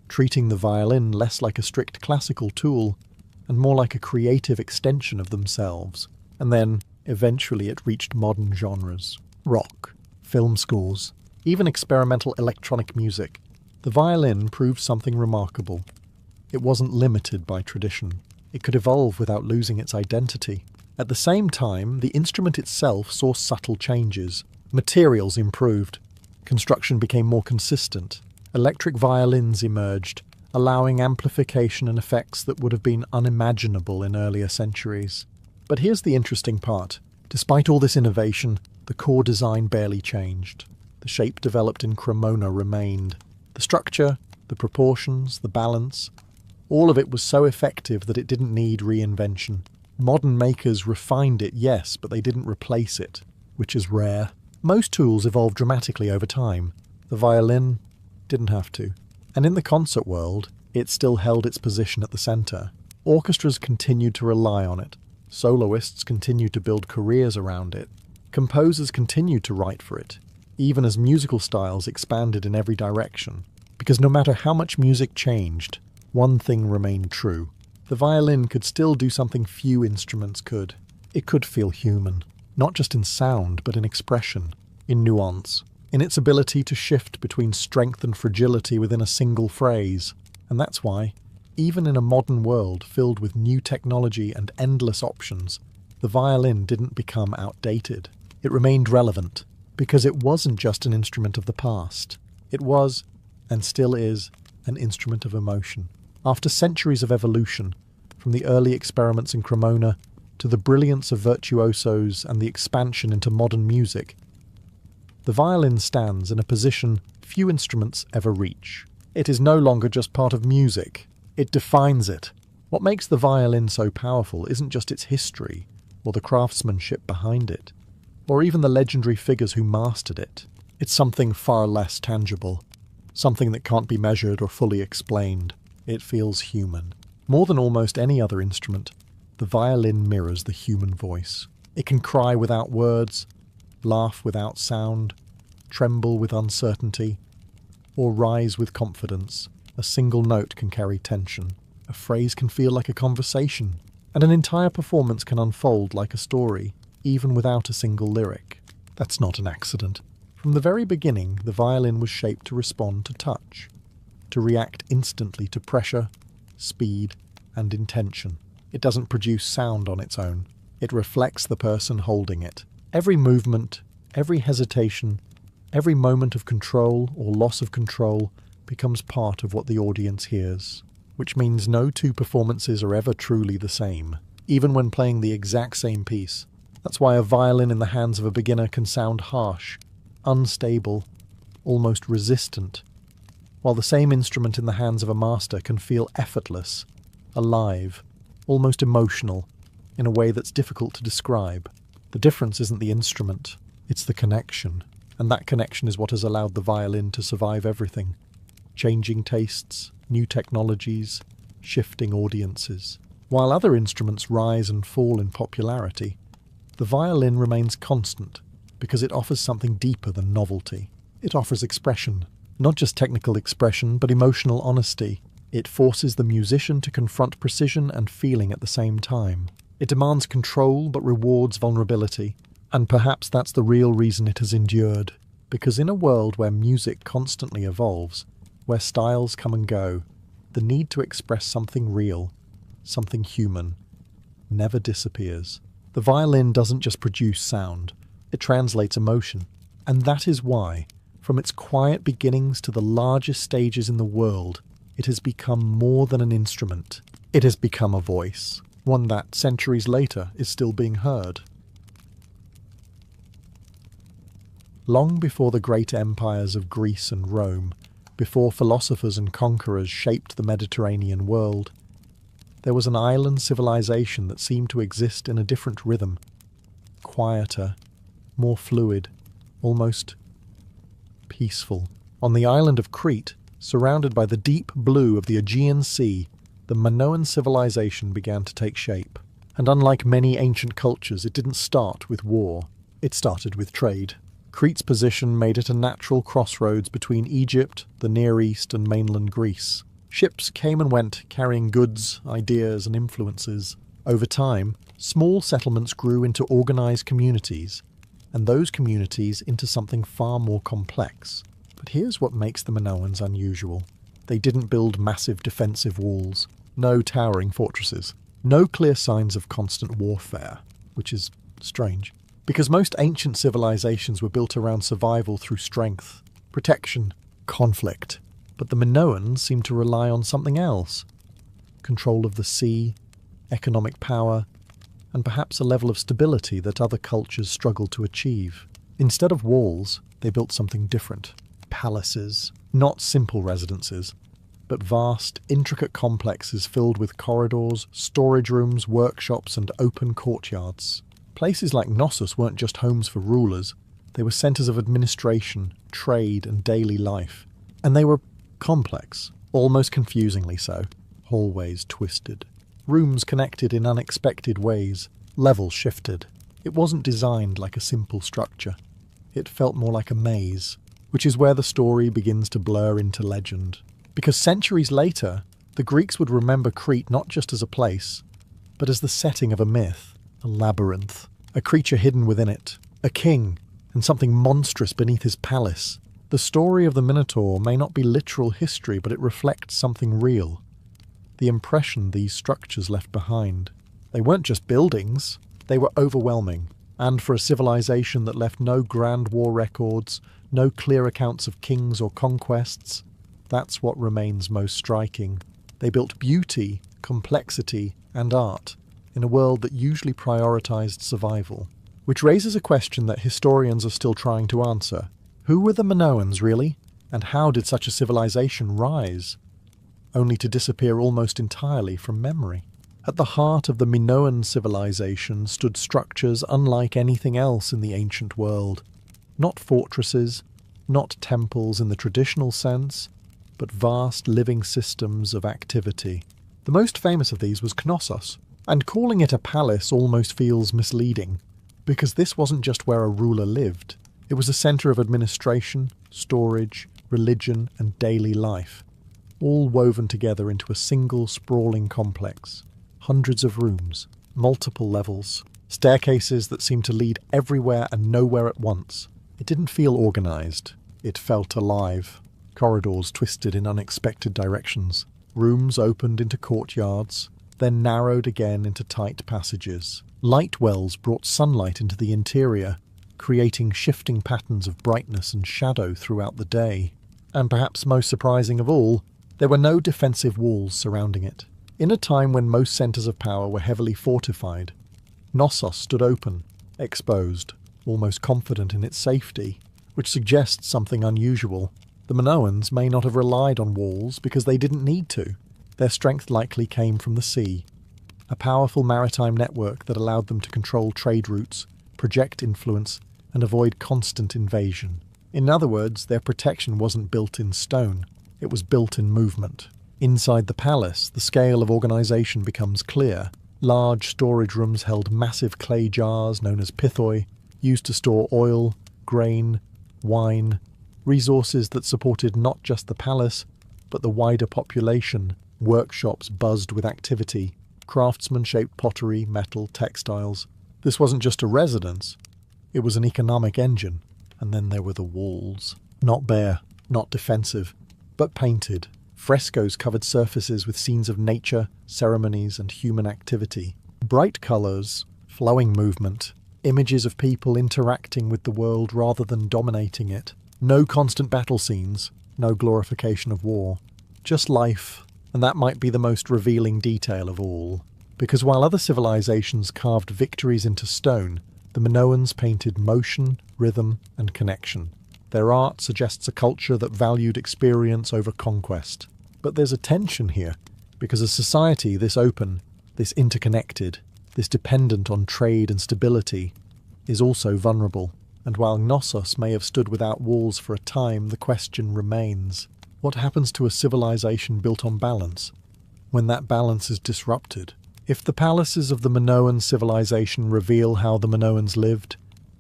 treating the violin less like a strict classical tool and more like a creative extension of themselves. And then, eventually, it reached modern genres. Rock, film scores, even experimental electronic music. The violin proved something remarkable. It wasn't limited by tradition. It could evolve without losing its identity. At the same time, the instrument itself saw subtle changes. Materials improved. Construction became more consistent. Electric violins emerged, allowing amplification and effects that would have been unimaginable in earlier centuries. But here's the interesting part. Despite all this innovation, the core design barely changed. The shape developed in Cremona remained. The structure, the proportions, the balance, all of it was so effective that it didn't need reinvention. Modern makers refined it, yes, but they didn't replace it, which is rare. Most tools evolve dramatically over time. The violin didn't have to. And in the concert world, it still held its position at the centre. Orchestras continued to rely on it. Soloists continued to build careers around it. Composers continued to write for it, even as musical styles expanded in every direction. Because no matter how much music changed, one thing remained true. The violin could still do something few instruments could. It could feel human, not just in sound, but in expression, in nuance, in its ability to shift between strength and fragility within a single phrase. And that's why, even in a modern world filled with new technology and endless options, the violin didn't become outdated. It remained relevant, because it wasn't just an instrument of the past. It was, and still is, an instrument of emotion. After centuries of evolution, from the early experiments in Cremona to the brilliance of virtuosos and the expansion into modern music, the violin stands in a position few instruments ever reach. It is no longer just part of music. It defines it. What makes the violin so powerful isn't just its history, or the craftsmanship behind it, or even the legendary figures who mastered it. It's something far less tangible, something that can't be measured or fully explained. It feels human. More than almost any other instrument, the violin mirrors the human voice. It can cry without words, laugh without sound, tremble with uncertainty, or rise with confidence. A single note can carry tension. A phrase can feel like a conversation, and an entire performance can unfold like a story, even without a single lyric. That's not an accident. From the very beginning, the violin was shaped to respond to touch, to react instantly to pressure, speed, and intention. It doesn't produce sound on its own. It reflects the person holding it. Every movement, every hesitation, every moment of control or loss of control becomes part of what the audience hears, which means no two performances are ever truly the same, even when playing the exact same piece. That's why a violin in the hands of a beginner can sound harsh, unstable, almost resistant, while the same instrument in the hands of a master can feel effortless, alive, almost emotional, in a way that's difficult to describe. The difference isn't the instrument, it's the connection. And that connection is what has allowed the violin to survive everything. Changing tastes, new technologies, shifting audiences. While other instruments rise and fall in popularity, the violin remains constant because it offers something deeper than novelty. It offers expression, not just technical expression, but emotional honesty. It forces the musician to confront precision and feeling at the same time. It demands control but rewards vulnerability. And perhaps that's the real reason it has endured. Because in a world where music constantly evolves, where styles come and go, the need to express something real, something human, never disappears. The violin doesn't just produce sound, it translates emotion. And that is why, from its quiet beginnings to the largest stages in the world, it has become more than an instrument. It has become a voice, one that, centuries later, is still being heard. Long before the great empires of Greece and Rome, before philosophers and conquerors shaped the Mediterranean world, there was an island civilization that seemed to exist in a different rhythm, quieter, more fluid, almost peaceful. On the island of Crete, surrounded by the deep blue of the Aegean Sea, the Minoan civilization began to take shape. And unlike many ancient cultures, it didn't start with war. It started with trade. Crete's position made it a natural crossroads between Egypt, the Near East, and mainland Greece. Ships came and went, carrying goods, ideas, and influences. Over time, small settlements grew into organized communities, and those communities into something far more complex. But here's what makes the Minoans unusual. They didn't build massive defensive walls, no towering fortresses, no clear signs of constant warfare, which is strange. Because most ancient civilizations were built around survival through strength, protection, conflict. But the Minoans seemed to rely on something else. Control of the sea, economic power, and perhaps a level of stability that other cultures struggled to achieve. Instead of walls, they built something different. Palaces, not simple residences, but vast, intricate complexes filled with corridors, storage rooms, workshops, and open courtyards. Places like Knossos weren't just homes for rulers, they were centres of administration, trade, and daily life. And they were complex, almost confusingly so. Hallways twisted, rooms connected in unexpected ways, levels shifted. It wasn't designed like a simple structure. It felt more like a maze, which is where the story begins to blur into legend. Because centuries later, the Greeks would remember Crete not just as a place, but as the setting of a myth, a labyrinth, a creature hidden within it, a king, and something monstrous beneath his palace. The story of the Minotaur may not be literal history, but it reflects something real. The impression these structures left behind. They weren't just buildings, they were overwhelming. And for a civilization that left no grand war records, no clear accounts of kings or conquests, that's what remains most striking. They built beauty, complexity, and art in a world that usually prioritized survival. Which raises a question that historians are still trying to answer. Who were the Minoans, really? And how did such a civilization rise, only to disappear almost entirely from memory? At the heart of the Minoan civilization stood structures unlike anything else in the ancient world. Not fortresses, not temples in the traditional sense, but vast living systems of activity. The most famous of these was Knossos, and calling it a palace almost feels misleading, because this wasn't just where a ruler lived. It was a centre of administration, storage, religion, and daily life, all woven together into a single sprawling complex. Hundreds of rooms, multiple levels, staircases that seemed to lead everywhere and nowhere at once. It didn't feel organised. It felt alive. Corridors twisted in unexpected directions. Rooms opened into courtyards, then narrowed again into tight passages. Light wells brought sunlight into the interior, creating shifting patterns of brightness and shadow throughout the day. And perhaps most surprising of all, there were no defensive walls surrounding it. In a time when most centres of power were heavily fortified, Knossos stood open, exposed, almost confident in its safety, which suggests something unusual. The Minoans may not have relied on walls because they didn't need to. Their strength likely came from the sea, a powerful maritime network that allowed them to control trade routes, project influence, and avoid constant invasion. In other words, their protection wasn't built in stone, it was built in movement. Inside the palace, the scale of organisation becomes clear. Large storage rooms held massive clay jars known as pithoi, used to store oil, grain, wine, resources that supported not just the palace, but the wider population. Workshops buzzed with activity, craftsman-shaped pottery, metal, textiles. This wasn't just a residence, it was an economic engine. And then there were the walls. Not bare, not defensive, but painted. Frescoes covered surfaces with scenes of nature, ceremonies, and human activity. Bright colours, flowing movement, images of people interacting with the world rather than dominating it. No constant battle scenes, no glorification of war. Just life, and that might be the most revealing detail of all. Because while other civilizations carved victories into stone, the Minoans painted motion, rhythm, and connection. Their art suggests a culture that valued experience over conquest. But there's a tension here, because a society this open, this interconnected, this dependent on trade and stability, is also vulnerable. And while Knossos may have stood without walls for a time, the question remains: what happens to a civilization built on balance, when that balance is disrupted? If the palaces of the Minoan civilization reveal how the Minoans lived,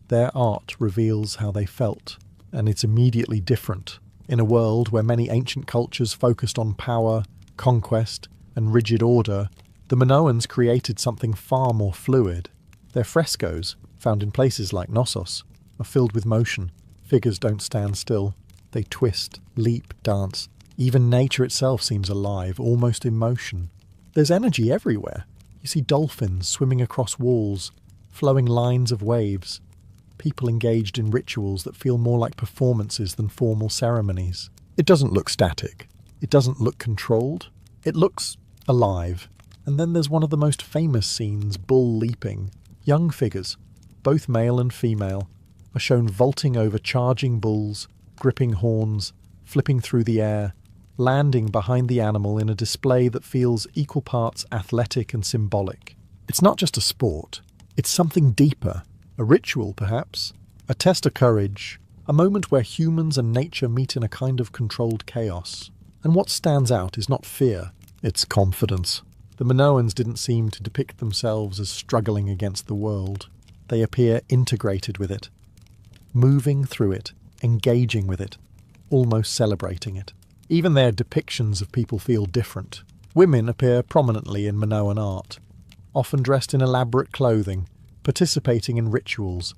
their art reveals how they felt. And it's immediately different. In a world where many ancient cultures focused on power, conquest, and rigid order, the Minoans created something far more fluid. Their frescoes, found in places like Knossos, are filled with motion. Figures don't stand still. They twist, leap, dance. Even nature itself seems alive, almost in motion. There's energy everywhere. You see dolphins swimming across walls, flowing lines of waves, people engaged in rituals that feel more like performances than formal ceremonies. It doesn't look static. It doesn't look controlled. It looks alive. And then there's one of the most famous scenes, bull leaping. Young figures, both male and female, are shown vaulting over charging bulls, gripping horns, flipping through the air, landing behind the animal in a display that feels equal parts athletic and symbolic. It's not just a sport. It's something deeper. A ritual, perhaps. A test of courage. A moment where humans and nature meet in a kind of controlled chaos. And what stands out is not fear, it's confidence. The Minoans didn't seem to depict themselves as struggling against the world. They appear integrated with it, moving through it, engaging with it, almost celebrating it. Even their depictions of people feel different. Women appear prominently in Minoan art, often dressed in elaborate clothing, participating in rituals,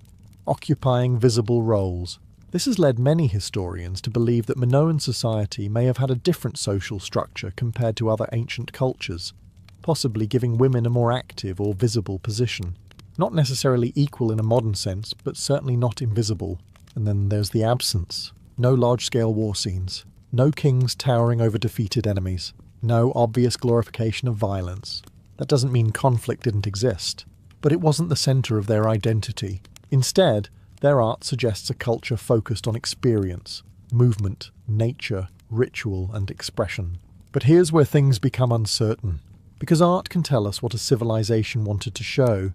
occupying visible roles. This has led many historians to believe that Minoan society may have had a different social structure compared to other ancient cultures, possibly giving women a more active or visible position. Not necessarily equal in a modern sense, but certainly not invisible. And then there's the absence. No large-scale war scenes. No kings towering over defeated enemies. No obvious glorification of violence. That doesn't mean conflict didn't exist, but it wasn't the centre of their identity. Instead, their art suggests a culture focused on experience, movement, nature, ritual, and expression. But here's where things become uncertain, because art can tell us what a civilization wanted to show,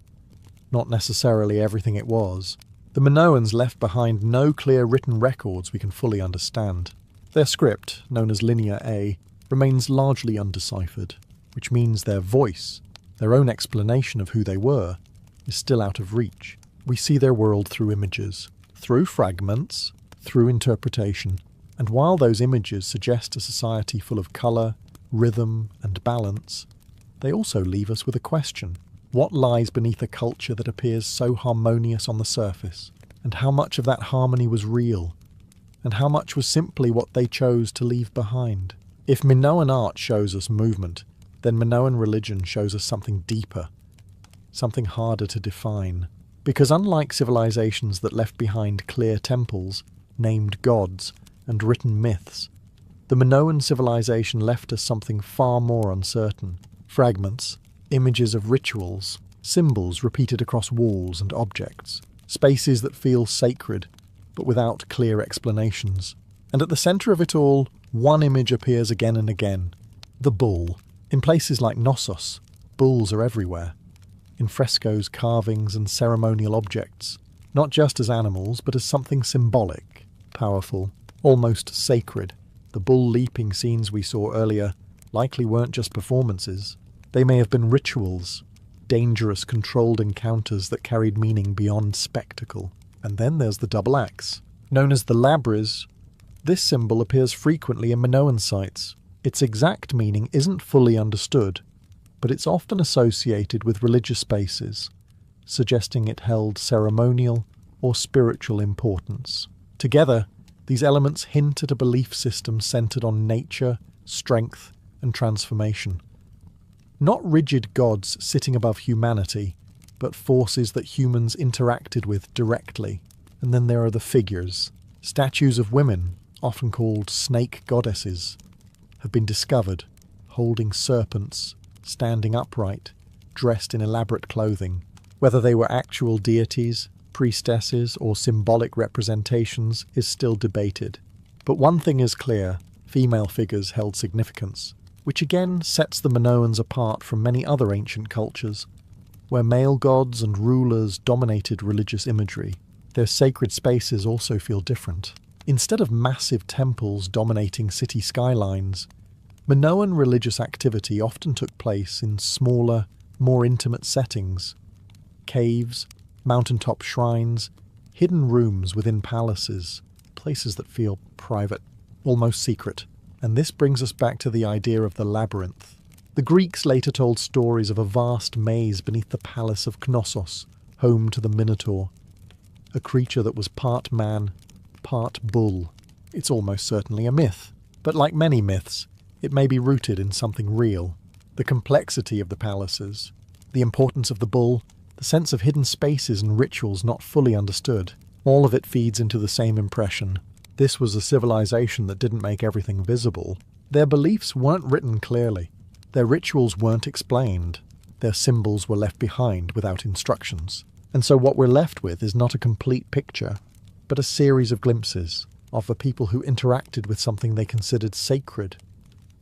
not necessarily everything it was. The Minoans left behind no clear written records we can fully understand. Their script, known as Linear A, remains largely undeciphered, which means their voice, their own explanation of who they were, is still out of reach. We see their world through images, through fragments, through interpretation. And while those images suggest a society full of colour, rhythm, and balance, they also leave us with a question. What lies beneath a culture that appears so harmonious on the surface? And how much of that harmony was real? And how much was simply what they chose to leave behind? If Minoan art shows us movement, then Minoan religion shows us something deeper, something harder to define. Because unlike civilizations that left behind clear temples, named gods, and written myths, the Minoan civilization left us something far more uncertain. Fragments, images of rituals, symbols repeated across walls and objects, spaces that feel sacred, but without clear explanations. And at the centre of it all, one image appears again and again: the bull. In places like Knossos, bulls are everywhere. in frescoes, carvings, and ceremonial objects, not just as animals, but as something symbolic, powerful, almost sacred. The bull leaping scenes we saw earlier likely weren't just performances. They may have been rituals, dangerous, controlled encounters that carried meaning beyond spectacle. And then there's the double axe. Known as the labris, this symbol appears frequently in Minoan sites. Its exact meaning isn't fully understood, but it's often associated with religious spaces, suggesting it held ceremonial or spiritual importance. Together, these elements hint at a belief system centered on nature, strength, and transformation. Not rigid gods sitting above humanity, but forces that humans interacted with directly. And then there are the figures. Statues of women, often called snake goddesses, have been discovered, holding serpents, standing upright, dressed in elaborate clothing. Whether they were actual deities, priestesses, or symbolic representations is still debated. But one thing is clear, female figures held significance, which again sets the Minoans apart from many other ancient cultures, where male gods and rulers dominated religious imagery. Their sacred spaces also feel different. Instead of massive temples dominating city skylines, Minoan religious activity often took place in smaller, more intimate settings. Caves, mountaintop shrines, hidden rooms within palaces, places that feel private, almost secret. And this brings us back to the idea of the labyrinth. The Greeks later told stories of a vast maze beneath the palace of Knossos, home to the Minotaur, a creature that was part man, part bull. It's almost certainly a myth, but like many myths, it may be rooted in something real. The complexity of the palaces, the importance of the bull, the sense of hidden spaces and rituals not fully understood, all of it feeds into the same impression. This was a civilization that didn't make everything visible. Their beliefs weren't written clearly. Their rituals weren't explained. Their symbols were left behind without instructions. And so what we're left with is not a complete picture, but a series of glimpses of a people who interacted with something they considered sacred,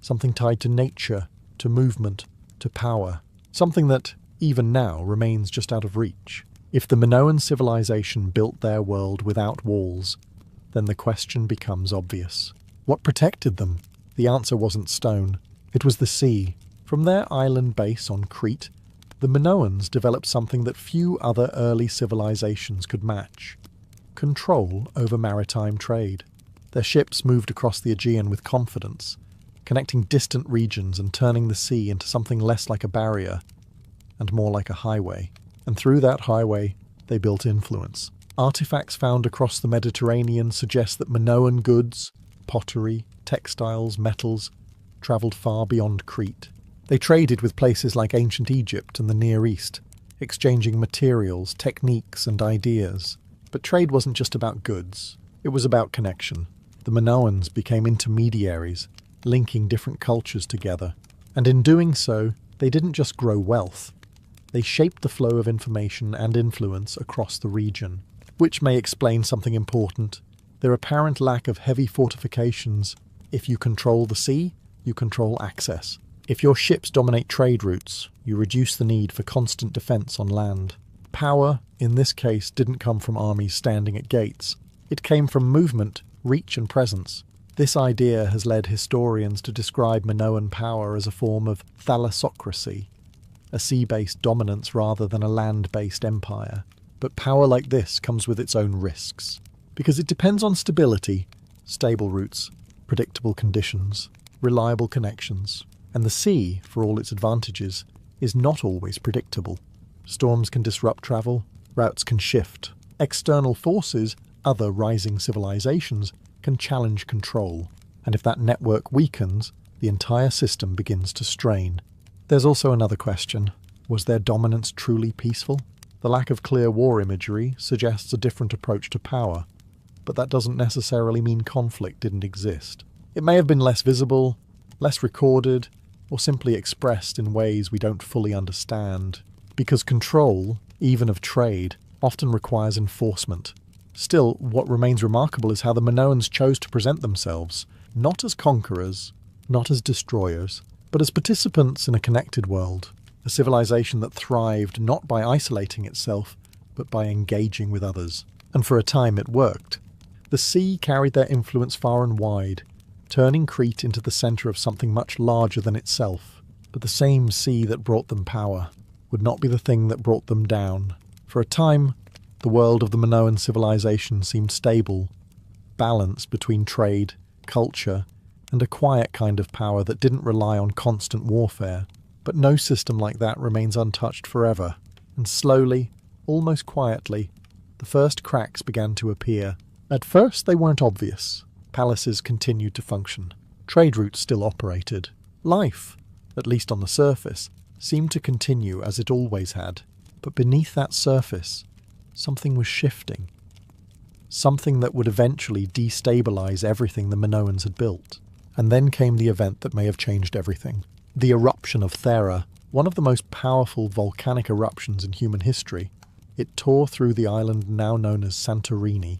something tied to nature, to movement, to power, something that, even now, remains just out of reach. If the Minoan civilization built their world without walls, then the question becomes obvious. What protected them? The answer wasn't stone. It was the sea. From their island base on Crete, the Minoans developed something that few other early civilizations could match: control over maritime trade. Their ships moved across the Aegean with confidence, connecting distant regions and turning the sea into something less like a barrier and more like a highway. And through that highway, they built influence. Artifacts found across the Mediterranean suggest that Minoan goods, pottery, textiles, metals, travelled far beyond Crete. They traded with places like ancient Egypt and the Near East, exchanging materials, techniques, and ideas. But trade wasn't just about goods. It was about connection. The Minoans became intermediaries, linking different cultures together. And in doing so, they didn't just grow wealth. They shaped the flow of information and influence across the region, which may explain something important: their apparent lack of heavy fortifications. If you control the sea, you control access. If your ships dominate trade routes, you reduce the need for constant defense on land. Power, in this case, didn't come from armies standing at gates. It came from movement, reach, and presence. This idea has led historians to describe Minoan power as a form of thalassocracy, a sea-based dominance rather than a land-based empire. But power like this comes with its own risks, because it depends on stability, stable routes, predictable conditions, reliable connections. And the sea, for all its advantages, is not always predictable. Storms can disrupt travel, routes can shift. External forces, other rising civilizations, can challenge control. And if that network weakens, the entire system begins to strain. There's also another question. Was their dominance truly peaceful? The lack of clear war imagery suggests a different approach to power, but that doesn't necessarily mean conflict didn't exist. It may have been less visible, less recorded, or simply expressed in ways we don't fully understand, because control, even of trade, often requires enforcement. Still, what remains remarkable is how the Minoans chose to present themselves, not as conquerors, not as destroyers, but as participants in a connected world, a civilization that thrived not by isolating itself, but by engaging with others. And for a time it worked. The sea carried their influence far and wide, turning Crete into the centre of something much larger than itself. But the same sea that brought them power would not be the thing that brought them down. For a time, the world of the Minoan civilization seemed stable, balanced between trade, culture, and a quiet kind of power that didn't rely on constant warfare. But no system like that remains untouched forever, and slowly, almost quietly, the first cracks began to appear. At first they weren't obvious. Palaces continued to function. Trade routes still operated. Life, at least on the surface, seemed to continue as it always had. But beneath that surface, something was shifting. Something that would eventually destabilize everything the Minoans had built. And then came the event that may have changed everything. The eruption of Thera, one of the most powerful volcanic eruptions in human history. It tore through the island now known as Santorini,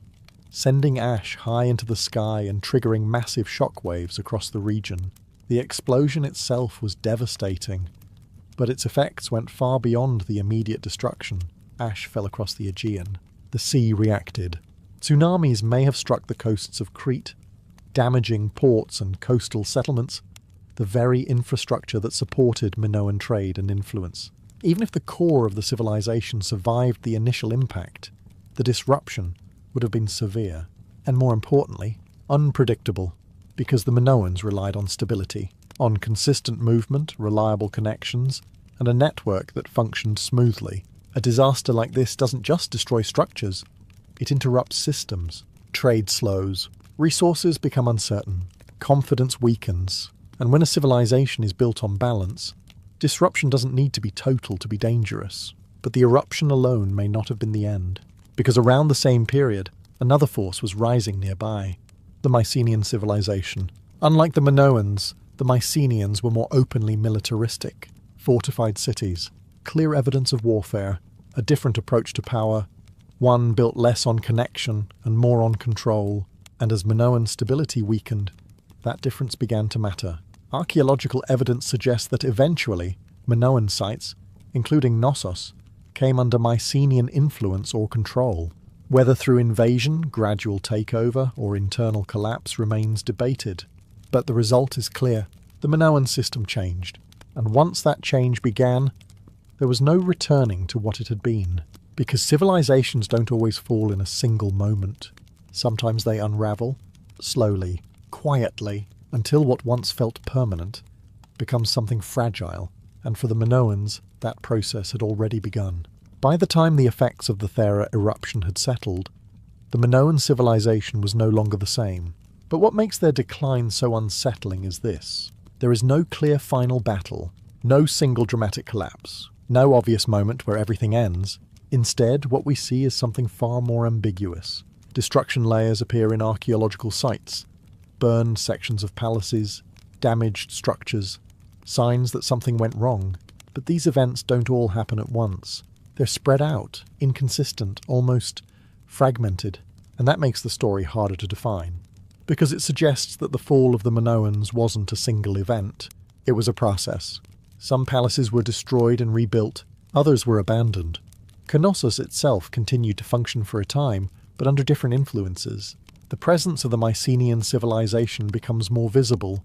sending ash high into the sky and triggering massive shockwaves across the region. The explosion itself was devastating, but its effects went far beyond the immediate destruction. Ash fell across the Aegean. The sea reacted. Tsunamis may have struck the coasts of Crete, damaging ports and coastal settlements, the very infrastructure that supported Minoan trade and influence. Even if the core of the civilization survived the initial impact, the disruption would have been severe, and more importantly, unpredictable, because the Minoans relied on stability, on consistent movement, reliable connections, and a network that functioned smoothly. A disaster like this doesn't just destroy structures, it interrupts systems. Trade slows, resources become uncertain, confidence weakens, and when a civilization is built on balance, disruption doesn't need to be total to be dangerous. But the eruption alone may not have been the end, because around the same period, another force was rising nearby, the Mycenaean civilization. Unlike the Minoans, the Mycenaeans were more openly militaristic, fortified cities, clear evidence of warfare, a different approach to power, one built less on connection and more on control, and as Minoan stability weakened, that difference began to matter. Archaeological evidence suggests that eventually, Minoan sites, including Knossos, came under Mycenaean influence or control. Whether through invasion, gradual takeover, or internal collapse remains debated. But the result is clear. The Minoan system changed, and once that change began, there was no returning to what it had been. Because civilizations don't always fall in a single moment. Sometimes they unravel, slowly, quietly, until what once felt permanent becomes something fragile, and for the Minoans, that process had already begun. By the time the effects of the Thera eruption had settled, the Minoan civilization was no longer the same. But what makes their decline so unsettling is this. There is no clear final battle, no single dramatic collapse, no obvious moment where everything ends. Instead, what we see is something far more ambiguous. Destruction layers appear in archaeological sites, burned sections of palaces, damaged structures, signs that something went wrong. But these events don't all happen at once. They're spread out, inconsistent, almost fragmented, and that makes the story harder to define. Because it suggests that the fall of the Minoans wasn't a single event, it was a process. Some palaces were destroyed and rebuilt, others were abandoned. Knossos itself continued to function for a time, but under different influences. The presence of the Mycenaean civilization becomes more visible.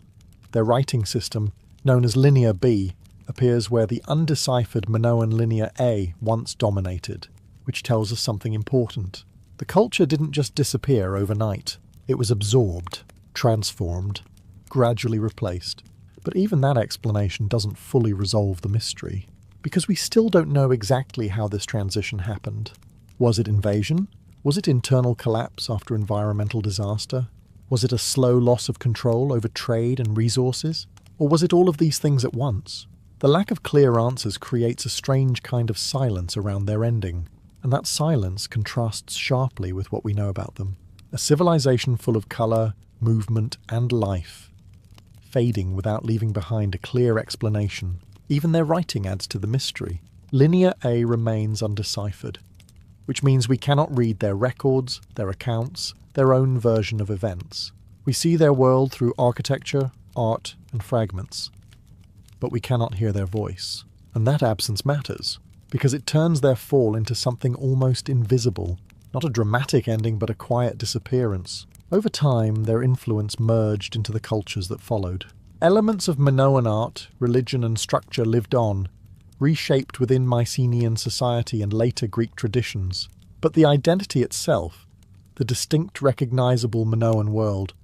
Their writing system, known as Linear B, appears where the undeciphered Minoan Linear A once dominated, which tells us something important. The culture didn't just disappear overnight. It was absorbed, transformed, gradually replaced. But even that explanation doesn't fully resolve the mystery, because we still don't know exactly how this transition happened. Was it invasion? Was it internal collapse after environmental disaster? Was it a slow loss of control over trade and resources? Or was it all of these things at once? The lack of clear answers creates a strange kind of silence around their ending, and that silence contrasts sharply with what we know about them. A civilization full of colour, movement, and life, fading without leaving behind a clear explanation. Even their writing adds to the mystery. Linear A remains undeciphered, which means we cannot read their records, their accounts, their own version of events. We see their world through architecture, art, and fragments, but we cannot hear their voice. And that absence matters, because it turns their fall into something almost invisible. Not a dramatic ending, but a quiet disappearance. Over time, their influence merged into the cultures that followed. Elements of Minoan art, religion and structure lived on, reshaped within Mycenaean society and later Greek traditions. But the identity itself, the distinct, recognizable Minoan world,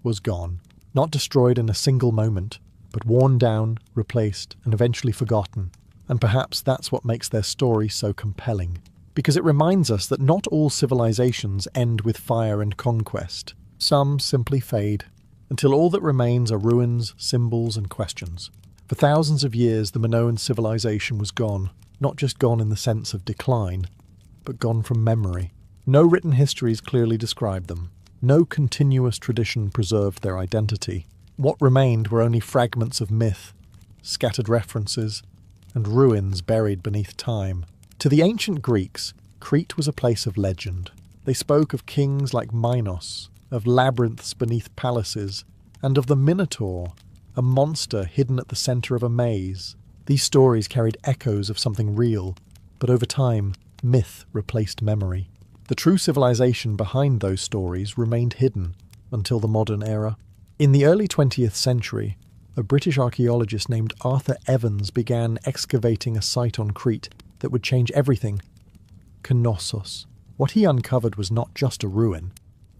was gone. Not destroyed in a single moment, but worn down, replaced, and eventually forgotten. And perhaps that's what makes their story so compelling, because it reminds us that not all civilizations end with fire and conquest. Some simply fade, until all that remains are ruins, symbols, and questions. For thousands of years, the Minoan civilization was gone, not just gone in the sense of decline, but gone from memory. No written histories clearly described them. No continuous tradition preserved their identity. What remained were only fragments of myth, scattered references, and ruins buried beneath time. To the ancient Greeks, Crete was a place of legend. They spoke of kings like Minos, of labyrinths beneath palaces, and of the Minotaur, a monster hidden at the centre of a maze. These stories carried echoes of something real, but over time, myth replaced memory. The true civilization behind those stories remained hidden until the modern era. In the early 20th century, a British archaeologist named Arthur Evans began excavating a site on Crete that would change everything. Knossos. What he uncovered was not just a ruin.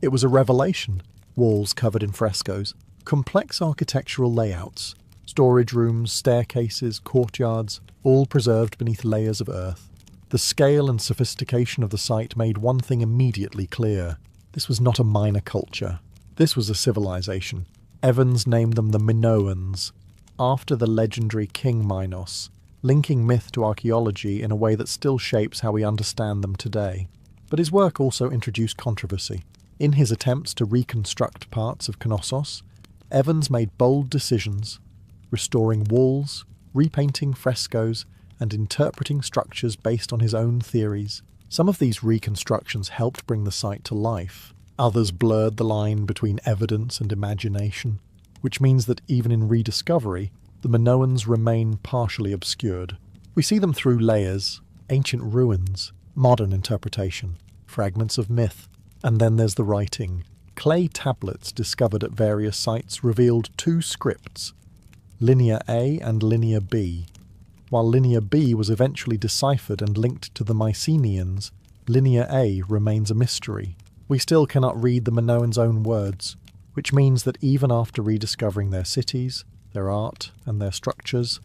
It was a revelation. Walls covered in frescoes, complex architectural layouts, storage rooms, staircases, courtyards, all preserved beneath layers of earth. The scale and sophistication of the site made one thing immediately clear. This was not a minor culture. This was a civilization. Evans named them the Minoans, after the legendary King Minos, linking myth to archaeology in a way that still shapes how we understand them today. But his work also introduced controversy. In his attempts to reconstruct parts of Knossos, Evans made bold decisions, restoring walls, repainting frescoes, and interpreting structures based on his own theories. Some of these reconstructions helped bring the site to life. Others blurred the line between evidence and imagination, which means that even in rediscovery, the Minoans remain partially obscured. We see them through layers, ancient ruins, modern interpretation, fragments of myth, and then there's the writing. Clay tablets discovered at various sites revealed two scripts, Linear A and Linear B. While Linear B was eventually deciphered and linked to the Mycenaeans, Linear A remains a mystery. We still cannot read the Minoans' own words, which means that even after rediscovering their cities, their art, and their structures,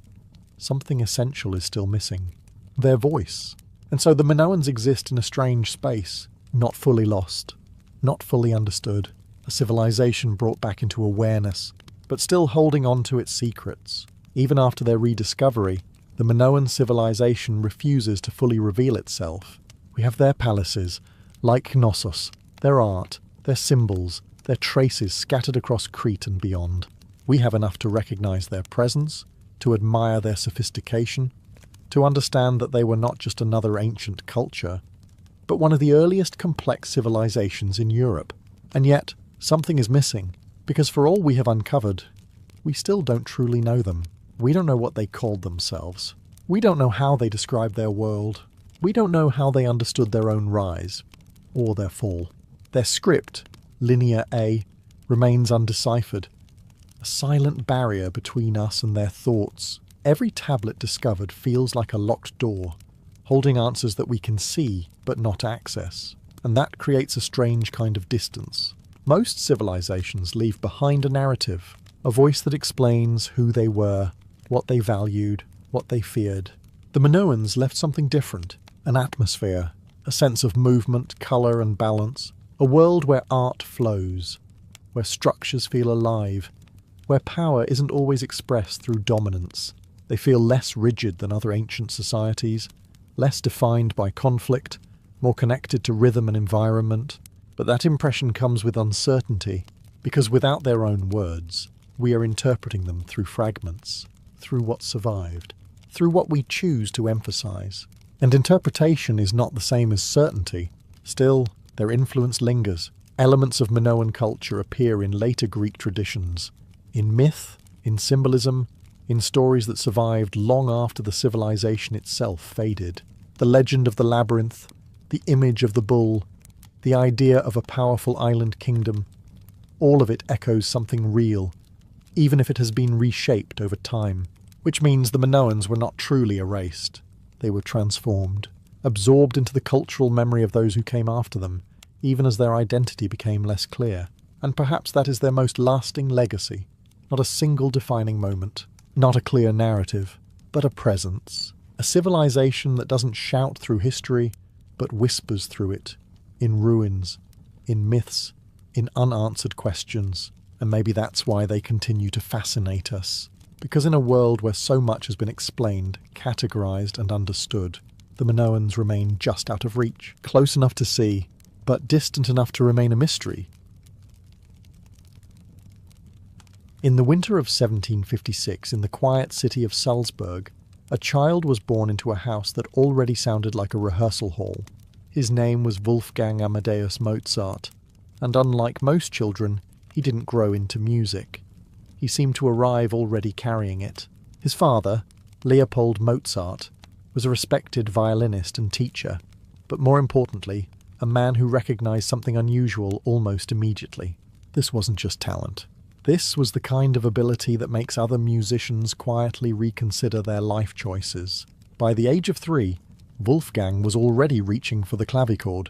something essential is still missing. Their voice. And so the Minoans exist in a strange space, not fully lost, not fully understood, a civilization brought back into awareness, but still holding on to its secrets. Even after their rediscovery, the Minoan civilization refuses to fully reveal itself. We have their palaces, like Knossos, their art, their symbols, their traces scattered across Crete and beyond. We have enough to recognize their presence, to admire their sophistication, to understand that they were not just another ancient culture, but one of the earliest complex civilizations in Europe. And yet, something is missing, because for all we have uncovered, we still don't truly know them. We don't know what they called themselves. We don't know how they described their world. We don't know how they understood their own rise, or their fall. Their script, Linear A, remains undeciphered, a silent barrier between us and their thoughts. Every tablet discovered feels like a locked door, holding answers that we can see but not access, and that creates a strange kind of distance. Most civilizations leave behind a narrative, a voice that explains who they were, what they valued, what they feared. The Minoans left something different, an atmosphere, a sense of movement, colour and balance, a world where art flows, where structures feel alive, where power isn't always expressed through dominance. They feel less rigid than other ancient societies, less defined by conflict, more connected to rhythm and environment. But that impression comes with uncertainty, because without their own words, we are interpreting them through fragments, through what survived, through what we choose to emphasize. And interpretation is not the same as certainty. Still, their influence lingers. Elements of Minoan culture appear in later Greek traditions, in myth, in symbolism, in stories that survived long after the civilization itself faded. The legend of the labyrinth, the image of the bull, the idea of a powerful island kingdom, all of it echoes something real, even if it has been reshaped over time. Which means the Minoans were not truly erased. They were transformed, absorbed into the cultural memory of those who came after them, even as their identity became less clear. And perhaps that is their most lasting legacy. Not a single defining moment, not a clear narrative, but a presence. A civilization that doesn't shout through history, but whispers through it, in ruins, in myths, in unanswered questions. And maybe that's why they continue to fascinate us. Because in a world where so much has been explained, categorized, and understood, the Minoans remain just out of reach, close enough to see, but distant enough to remain a mystery. In the winter of 1756, in the quiet city of Salzburg, a child was born into a house that already sounded like a rehearsal hall. His name was Wolfgang Amadeus Mozart, and unlike most children, he didn't grow into music. He seemed to arrive already carrying it. His father, Leopold Mozart, was a respected violinist and teacher, but more importantly, a man who recognized something unusual almost immediately. This wasn't just talent. This was the kind of ability that makes other musicians quietly reconsider their life choices. By the age of 3, Wolfgang was already reaching for the clavichord,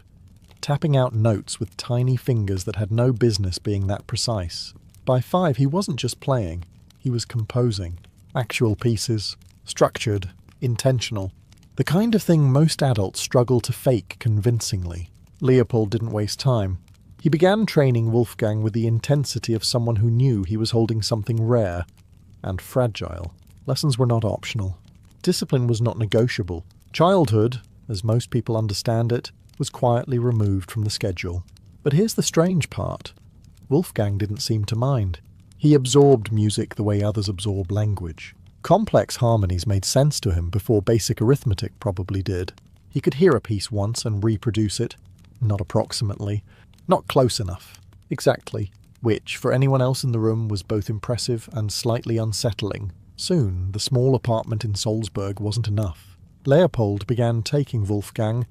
tapping out notes with tiny fingers that had no business being that precise. By 5, he wasn't just playing, he was composing. Actual pieces, structured, intentional. The kind of thing most adults struggle to fake convincingly. Leopold didn't waste time. He began training Wolfgang with the intensity of someone who knew he was holding something rare and fragile. Lessons were not optional. Discipline was not negotiable. Childhood, as most people understand it, was quietly removed from the schedule. But here's the strange part. Wolfgang didn't seem to mind. He absorbed music the way others absorb language. Complex harmonies made sense to him before basic arithmetic probably did. He could hear a piece once and reproduce it, not approximately, not close enough, exactly, which, for anyone else in the room, was both impressive and slightly unsettling. Soon, the small apartment in Salzburg wasn't enough. Leopold began taking Wolfgang,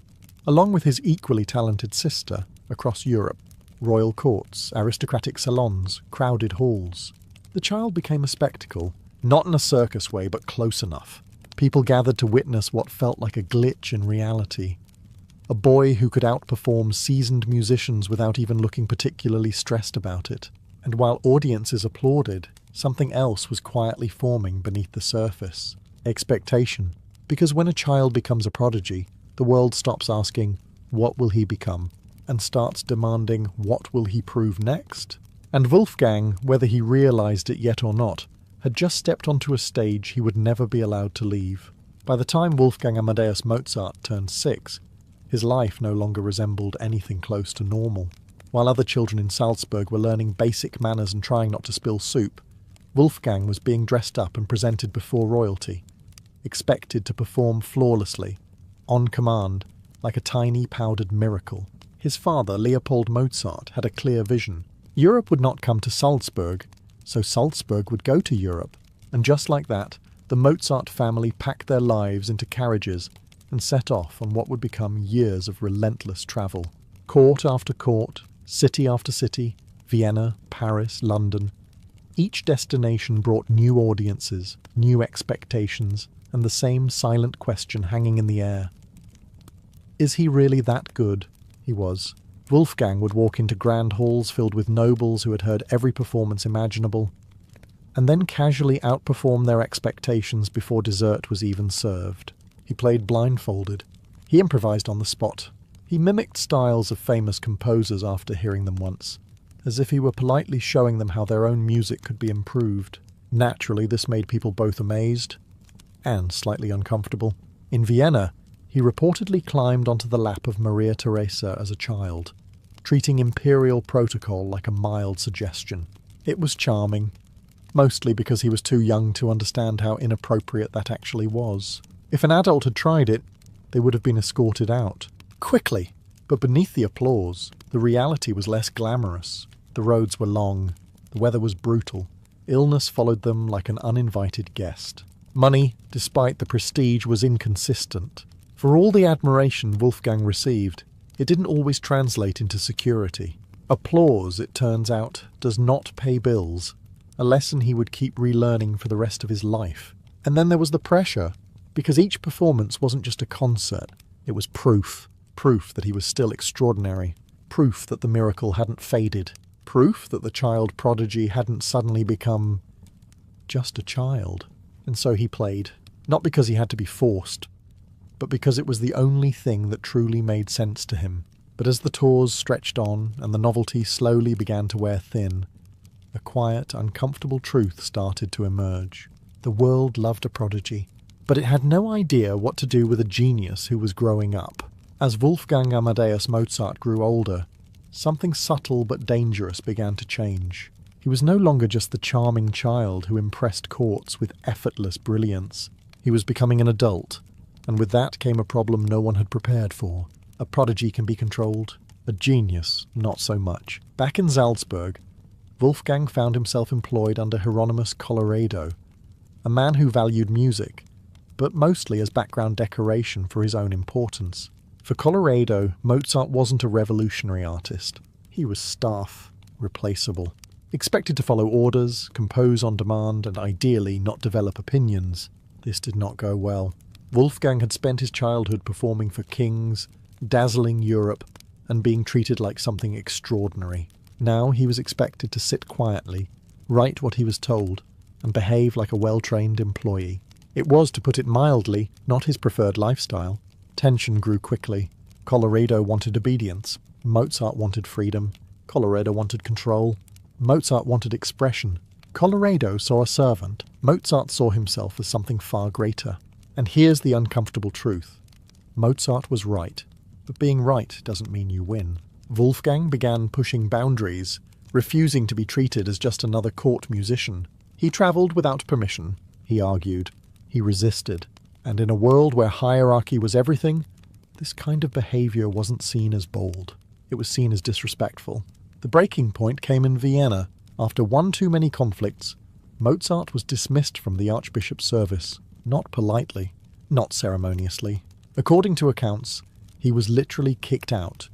along with his equally talented sister, across Europe. Royal courts, aristocratic salons, crowded halls. The child became a spectacle, not in a circus way, but close enough. People gathered to witness what felt like a glitch in reality. A boy who could outperform seasoned musicians without even looking particularly stressed about it. And while audiences applauded, something else was quietly forming beneath the surface. Expectation. Because when a child becomes a prodigy, the world stops asking, what will he become? And starts demanding, what will he prove next? And Wolfgang, whether he realized it yet or not, had just stepped onto a stage he would never be allowed to leave. By the time Wolfgang Amadeus Mozart turned 6, his life no longer resembled anything close to normal. While other children in Salzburg were learning basic manners and trying not to spill soup, Wolfgang was being dressed up and presented before royalty, expected to perform flawlessly, on command, like a tiny powdered miracle. His father, Leopold Mozart, had a clear vision. Europe would not come to Salzburg, so Salzburg would go to Europe. And just like that, the Mozart family packed their lives into carriages and set off on what would become years of relentless travel. Court after court, city after city, Vienna, Paris, London. Each destination brought new audiences, new expectations, and the same silent question hanging in the air. Is he really that good? He was. Wolfgang would walk into grand halls filled with nobles who had heard every performance imaginable, and then casually outperform their expectations before dessert was even served. He played blindfolded. He improvised on the spot. He mimicked styles of famous composers after hearing them once, as if he were politely showing them how their own music could be improved. Naturally, this made people both amazed and slightly uncomfortable. In Vienna, he reportedly climbed onto the lap of Maria Theresa as a child, treating imperial protocol like a mild suggestion. It was charming, mostly because he was too young to understand how inappropriate that actually was. If an adult had tried it, they would have been escorted out. Quickly! But beneath the applause, the reality was less glamorous. The roads were long, the weather was brutal, Illness followed them like an uninvited guest. Money, despite the prestige, was inconsistent. For all the admiration Wolfgang received, it didn't always translate into security. Applause, it turns out, does not pay bills, a lesson he would keep relearning for the rest of his life. And then there was the pressure, because each performance wasn't just a concert, it was proof that he was still extraordinary, proof that the miracle hadn't faded, proof that the child prodigy hadn't suddenly become just a child. And so he played, not because he had to be forced, but because it was the only thing that truly made sense to him. But as the tours stretched on and the novelty slowly began to wear thin, a quiet, uncomfortable truth started to emerge. The world loved a prodigy, but it had no idea what to do with a genius who was growing up. As Wolfgang Amadeus Mozart grew older, something subtle but dangerous began to change. He was no longer just the charming child who impressed courts with effortless brilliance. He was becoming an adult, and with that came a problem no one had prepared for. A prodigy can be controlled, a genius not so much. Back in Salzburg, Wolfgang found himself employed under Hieronymus Colloredo, a man who valued music, but mostly as background decoration for his own importance. For Colloredo, Mozart wasn't a revolutionary artist. He was staff, replaceable. Expected to follow orders, compose on demand, and ideally not develop opinions. This did not go well. Wolfgang had spent his childhood performing for kings, dazzling Europe, and being treated like something extraordinary. Now he was expected to sit quietly, write what he was told, and behave like a well-trained employee. It was, to put it mildly, not his preferred lifestyle. Tension grew quickly. Colloredo wanted obedience. Mozart wanted freedom. Colloredo wanted control. Mozart wanted expression. Colloredo saw a servant. Mozart saw himself as something far greater. And here's the uncomfortable truth. Mozart was right, but being right doesn't mean you win. Wolfgang began pushing boundaries, refusing to be treated as just another court musician. He travelled without permission, he argued. He resisted. And in a world where hierarchy was everything, this kind of behaviour wasn't seen as bold. It was seen as disrespectful. The breaking point came in Vienna. After one too many conflicts, Mozart was dismissed from the Archbishop's service. Not politely, not ceremoniously. According to accounts, he was literally kicked out,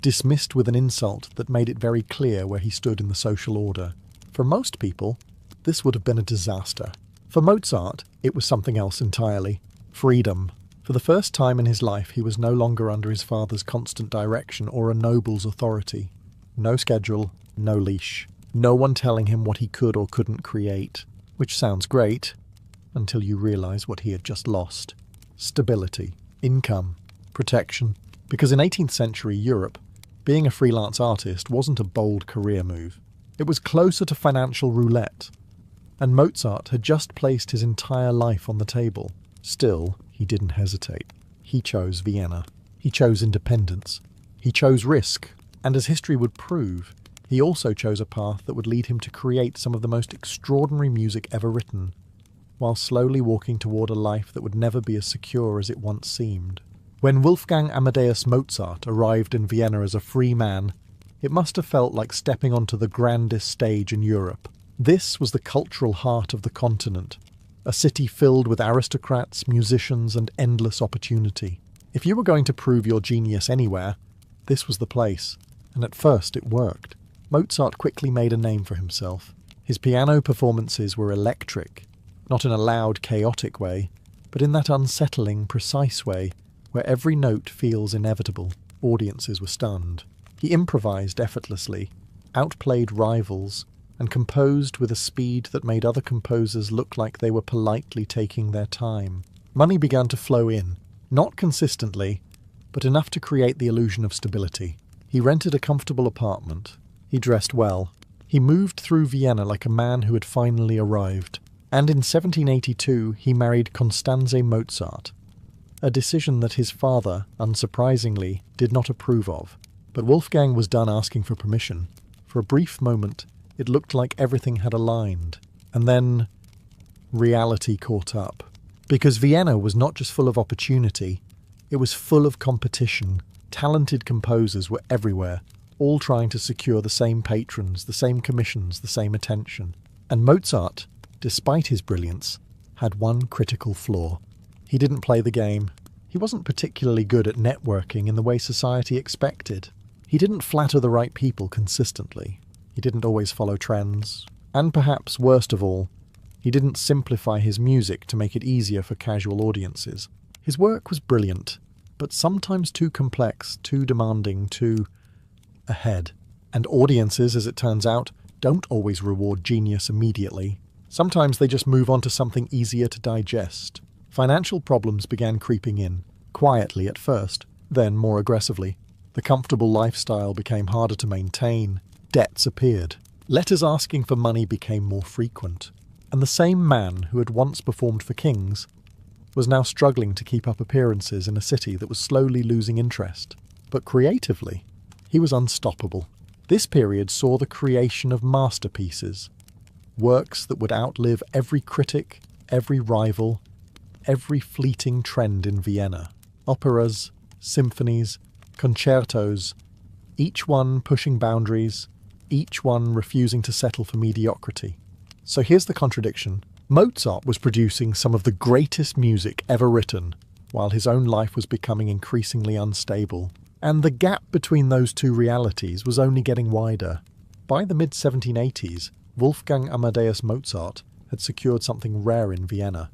dismissed with an insult that made it very clear where he stood in the social order. For most people, this would have been a disaster. For Mozart, it was something else entirely. Freedom. For the first time in his life, he was no longer under his father's constant direction or a noble's authority. No schedule, no leash. No one telling him what he could or couldn't create. Which sounds great, until you realise what he had just lost. Stability, income, protection. Because in 18th century Europe, being a freelance artist wasn't a bold career move. It was closer to financial roulette. And Mozart had just placed his entire life on the table. Still, he didn't hesitate. He chose Vienna. He chose independence. He chose risk. And as history would prove, he also chose a path that would lead him to create some of the most extraordinary music ever written, while slowly walking toward a life that would never be as secure as it once seemed. When Wolfgang Amadeus Mozart arrived in Vienna as a free man, it must have felt like stepping onto the grandest stage in Europe. This was the cultural heart of the continent, a city filled with aristocrats, musicians, and endless opportunity. If you were going to prove your genius anywhere, this was the place, and at first it worked. Mozart quickly made a name for himself. His piano performances were electric, not in a loud, chaotic way, but in that unsettling, precise way where every note feels inevitable. Audiences were stunned. He improvised effortlessly, outplayed rivals, and composed with a speed that made other composers look like they were politely taking their time. Money began to flow in, not consistently, but enough to create the illusion of stability. He rented a comfortable apartment. He dressed well. He moved through Vienna like a man who had finally arrived. And in 1782 he married Constanze Mozart, a decision that his father, unsurprisingly, did not approve of. But Wolfgang was done asking for permission. For a brief moment, it looked like everything had aligned. And then reality caught up. Because Vienna was not just full of opportunity, it was full of competition. Talented composers were everywhere, all trying to secure the same patrons, the same commissions, the same attention. And Mozart, despite his brilliance, had one critical flaw. He didn't play the game. He wasn't particularly good at networking in the way society expected. He didn't flatter the right people consistently. He didn't always follow trends. And perhaps worst of all, he didn't simplify his music to make it easier for casual audiences. His work was brilliant, but sometimes too complex, too demanding, too ahead. And audiences, as it turns out, don't always reward genius immediately. Sometimes they just move on to something easier to digest. Financial problems began creeping in, quietly at first, then more aggressively. The comfortable lifestyle became harder to maintain. Debts appeared. Letters asking for money became more frequent. And the same man who had once performed for kings was now struggling to keep up appearances in a city that was slowly losing interest. But creatively, he was unstoppable. This period saw the creation of masterpieces, works that would outlive every critic, every rival, every fleeting trend in Vienna. Operas, symphonies, concertos, each one pushing boundaries, each one refusing to settle for mediocrity. So here's the contradiction. Mozart was producing some of the greatest music ever written, while his own life was becoming increasingly unstable. And the gap between those two realities was only getting wider. By the mid-1780s, Wolfgang Amadeus Mozart had secured something rare in Vienna: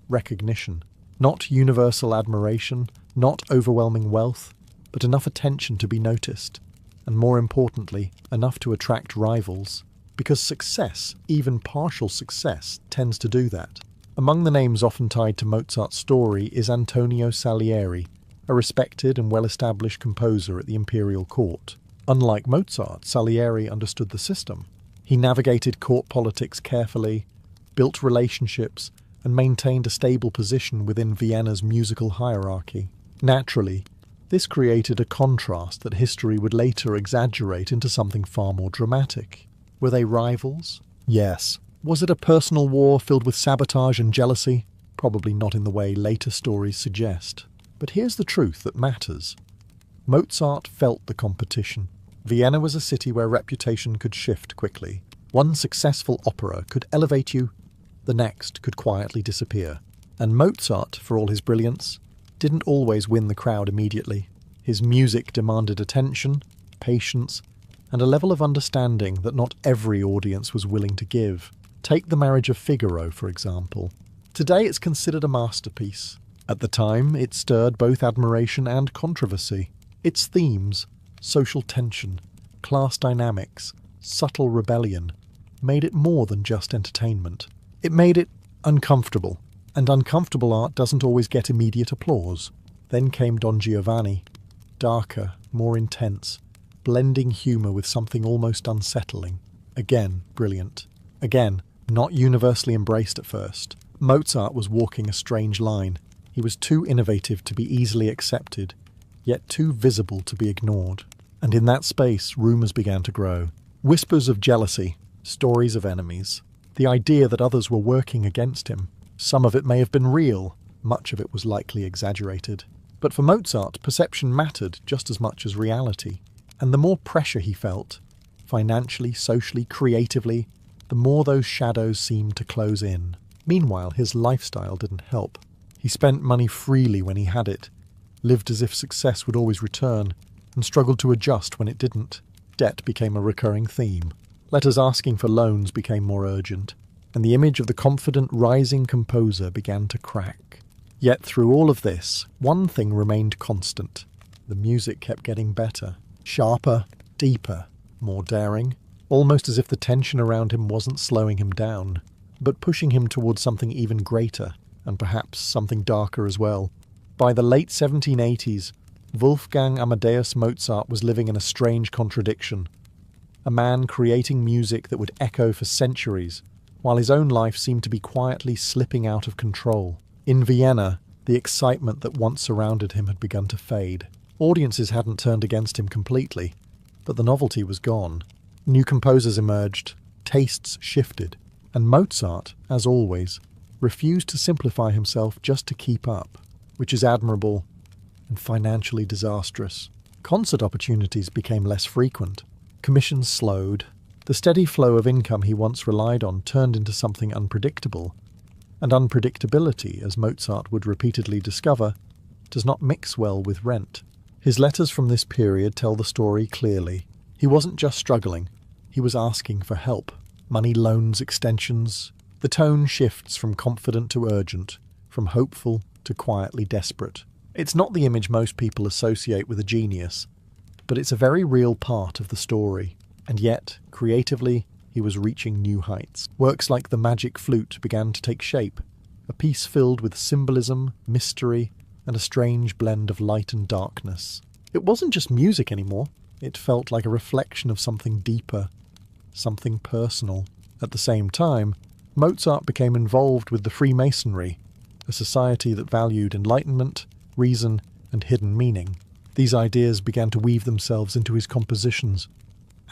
recognition. Not universal admiration, not overwhelming wealth, but enough attention to be noticed, and more importantly, enough to attract rivals. Because success, even partial success, tends to do that. Among the names often tied to Mozart's story is Antonio Salieri, a respected and well-established composer at the imperial court. Unlike Mozart, Salieri understood the system. He navigated court politics carefully, built relationships, and maintained a stable position within Vienna's musical hierarchy. Naturally, this created a contrast that history would later exaggerate into something far more dramatic. Were they rivals? Yes. Was it a personal war filled with sabotage and jealousy? Probably not in the way later stories suggest. But here's the truth that matters. Mozart felt the competition. Vienna was a city where reputation could shift quickly. One successful opera could elevate you, the next could quietly disappear. And Mozart, for all his brilliance, didn't always win the crowd immediately. His music demanded attention, patience, and a level of understanding that not every audience was willing to give. Take The Marriage of Figaro, for example. Today it's considered a masterpiece. At the time, it stirred both admiration and controversy. Its themes, social tension, class dynamics, subtle rebellion, made it more than just entertainment. It made it uncomfortable, and uncomfortable art doesn't always get immediate applause. Then came Don Giovanni, darker, more intense, blending humour with something almost unsettling. Again, brilliant. Again, not universally embraced at first. Mozart was walking a strange line. He was too innovative to be easily accepted, yet too visible to be ignored. And in that space, rumours began to grow. Whispers of jealousy, stories of enemies, the idea that others were working against him. Some of it may have been real, much of it was likely exaggerated. But for Mozart, perception mattered just as much as reality. And the more pressure he felt, financially, socially, creatively, the more those shadows seemed to close in. Meanwhile, his lifestyle didn't help. He spent money freely when he had it, lived as if success would always return, and struggled to adjust when it didn't. Debt became a recurring theme. Letters asking for loans became more urgent, and the image of the confident, rising composer began to crack. Yet through all of this, one thing remained constant. The music kept getting better. Sharper, deeper, more daring, almost as if the tension around him wasn't slowing him down, but pushing him towards something even greater, and perhaps something darker as well. By the late 1780s, Wolfgang Amadeus Mozart was living in a strange contradiction. A man creating music that would echo for centuries, while his own life seemed to be quietly slipping out of control. In Vienna, the excitement that once surrounded him had begun to fade. Audiences hadn't turned against him completely, but the novelty was gone. New composers emerged, tastes shifted, and Mozart, as always, refused to simplify himself just to keep up, which is admirable and financially disastrous. Concert opportunities became less frequent. Commissions slowed. The steady flow of income he once relied on turned into something unpredictable, and unpredictability, as Mozart would repeatedly discover, does not mix well with rent. His letters from this period tell the story clearly. He wasn't just struggling, he was asking for help. Money, loans, extensions. The tone shifts from confident to urgent, from hopeful to quietly desperate. It's not the image most people associate with a genius, but it's a very real part of the story. And yet, creatively, he was reaching new heights. Works like The Magic Flute began to take shape, a piece filled with symbolism, mystery, and a strange blend of light and darkness. It wasn't just music anymore. It felt like a reflection of something deeper, something personal. At the same time, Mozart became involved with the Freemasonry, a society that valued enlightenment, reason, and hidden meaning. These ideas began to weave themselves into his compositions,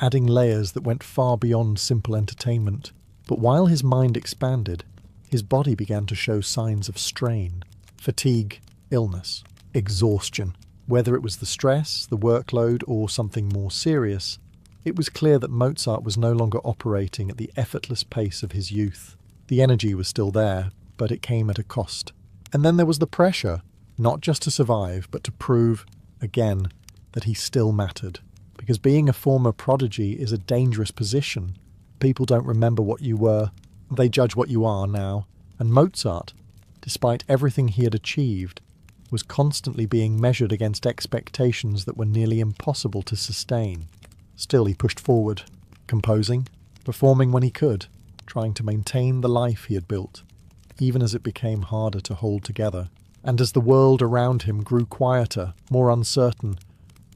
adding layers that went far beyond simple entertainment. But while his mind expanded, his body began to show signs of strain, fatigue, illness, exhaustion. Whether it was the stress, the workload, or something more serious, it was clear that Mozart was no longer operating at the effortless pace of his youth. The energy was still there, but it came at a cost. And then there was the pressure, not just to survive, but to prove, again, that he still mattered. Because being a former prodigy is a dangerous position. People don't remember what you were, they judge what you are now. And Mozart, despite everything he had achieved, was constantly being measured against expectations that were nearly impossible to sustain. Still he pushed forward, composing, performing when he could, trying to maintain the life he had built, even as it became harder to hold together. And as the world around him grew quieter, more uncertain,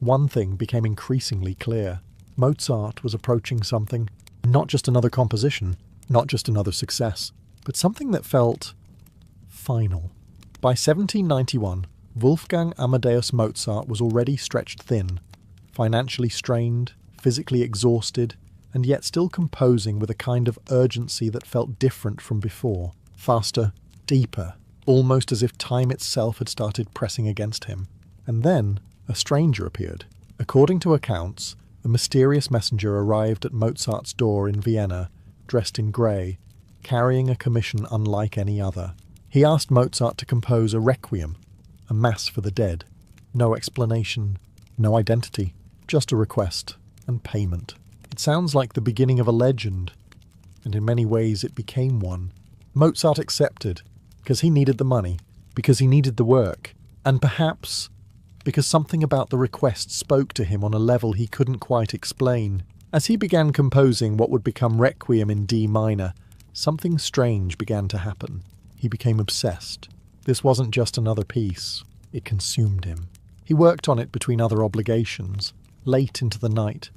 one thing became increasingly clear. Mozart was approaching something, not just another composition, not just another success, but something that felt final. By 1791, Wolfgang Amadeus Mozart was already stretched thin, financially strained, physically exhausted, and yet still composing with a kind of urgency that felt different from before. Faster, deeper, almost as if time itself had started pressing against him. And then a stranger appeared. According to accounts, a mysterious messenger arrived at Mozart's door in Vienna, dressed in grey, carrying a commission unlike any other. He asked Mozart to compose a requiem, a mass for the dead. No explanation, no identity, just a request and payment. It sounds like the beginning of a legend, and in many ways it became one. Mozart accepted, because he needed the money, because he needed the work, and perhaps because something about the request spoke to him on a level he couldn't quite explain. As he began composing what would become Requiem in D minor, something strange began to happen. He became obsessed. This wasn't just another piece, it consumed him. He worked on it between other obligations, late into the night,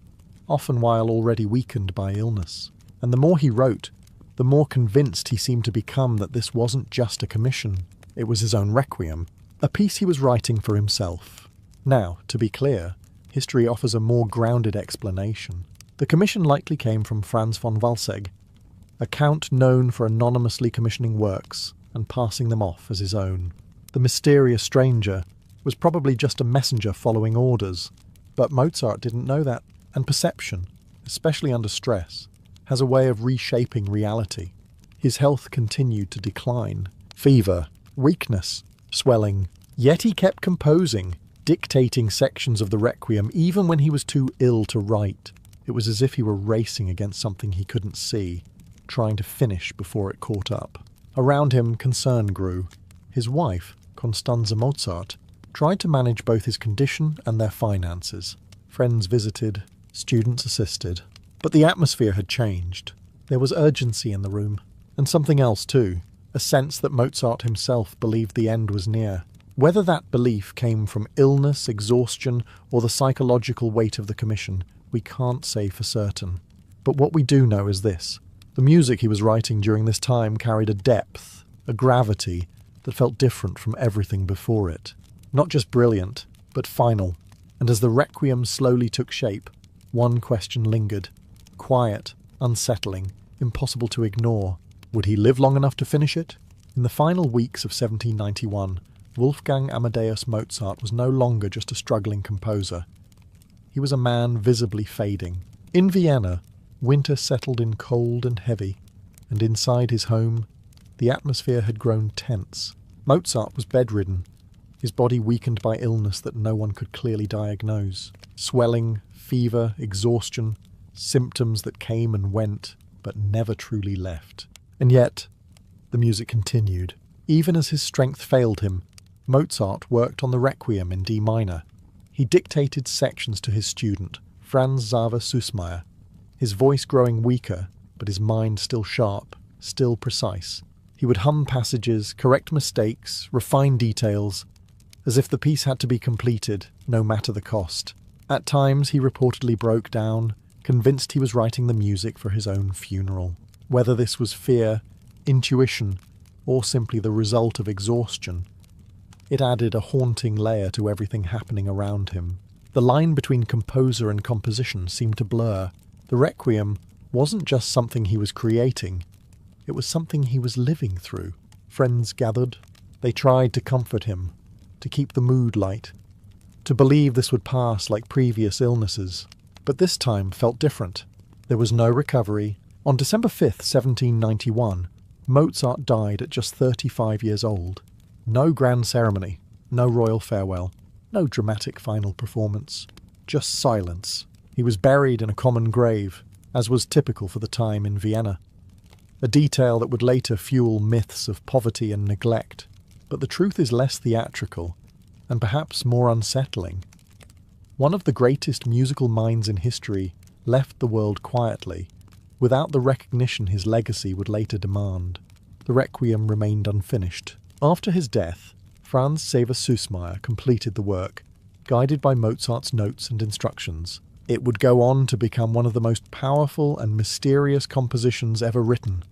often while already weakened by illness. And the more he wrote, the more convinced he seemed to become that this wasn't just a commission, it was his own requiem, a piece he was writing for himself. Now, to be clear, history offers a more grounded explanation. The commission likely came from Franz von Walsegg, a count known for anonymously commissioning works and passing them off as his own. The mysterious stranger was probably just a messenger following orders, but Mozart didn't know that, and perception, especially under stress, has a way of reshaping reality. His health continued to decline. Fever, weakness, swelling. Yet he kept composing, dictating sections of the Requiem even when he was too ill to write. It was as if he were racing against something he couldn't see, trying to finish before it caught up. Around him, concern grew. His wife, Constanze Mozart, tried to manage both his condition and their finances. Friends visited, students assisted. But the atmosphere had changed. There was urgency in the room, and something else too, a sense that Mozart himself believed the end was near. Whether that belief came from illness, exhaustion, or the psychological weight of the commission, we can't say for certain. But what we do know is this. The music he was writing during this time carried a depth, a gravity, that felt different from everything before it. Not just brilliant, but final. And as the Requiem slowly took shape, one question lingered. Quiet, unsettling, impossible to ignore. Would he live long enough to finish it? In the final weeks of 1791, Wolfgang Amadeus Mozart was no longer just a struggling composer. He was a man visibly fading. In Vienna, Winter settled in cold and heavy, and inside his home, the atmosphere had grown tense. Mozart was bedridden, his body weakened by illness that no one could clearly diagnose. Swelling, fever, exhaustion, symptoms that came and went, but never truly left. And yet, the music continued. Even as his strength failed him, Mozart worked on the Requiem in D minor. He dictated sections to his student, Franz Xaver Süssmayr, his voice growing weaker, but his mind still sharp, still precise. He would hum passages, correct mistakes, refine details, as if the piece had to be completed, no matter the cost. At times he reportedly broke down, convinced he was writing the music for his own funeral. Whether this was fear, intuition, or simply the result of exhaustion, it added a haunting layer to everything happening around him. The line between composer and composition seemed to blur. The Requiem wasn't just something he was creating, it was something he was living through. Friends gathered. They tried to comfort him, to keep the mood light, to believe this would pass like previous illnesses. But this time felt different. There was no recovery. On December 5th, 1791, Mozart died at just 35 years old. No grand ceremony, no royal farewell, no dramatic final performance, just silence. He was buried in a common grave, as was typical for the time in Vienna. A detail that would later fuel myths of poverty and neglect. But the truth is less theatrical, and perhaps more unsettling. One of the greatest musical minds in history left the world quietly, without the recognition his legacy would later demand. The Requiem remained unfinished. After his death, Franz Xaver Süssmayr completed the work, guided by Mozart's notes and instructions. It would go on to become one of the most powerful and mysterious compositions ever written,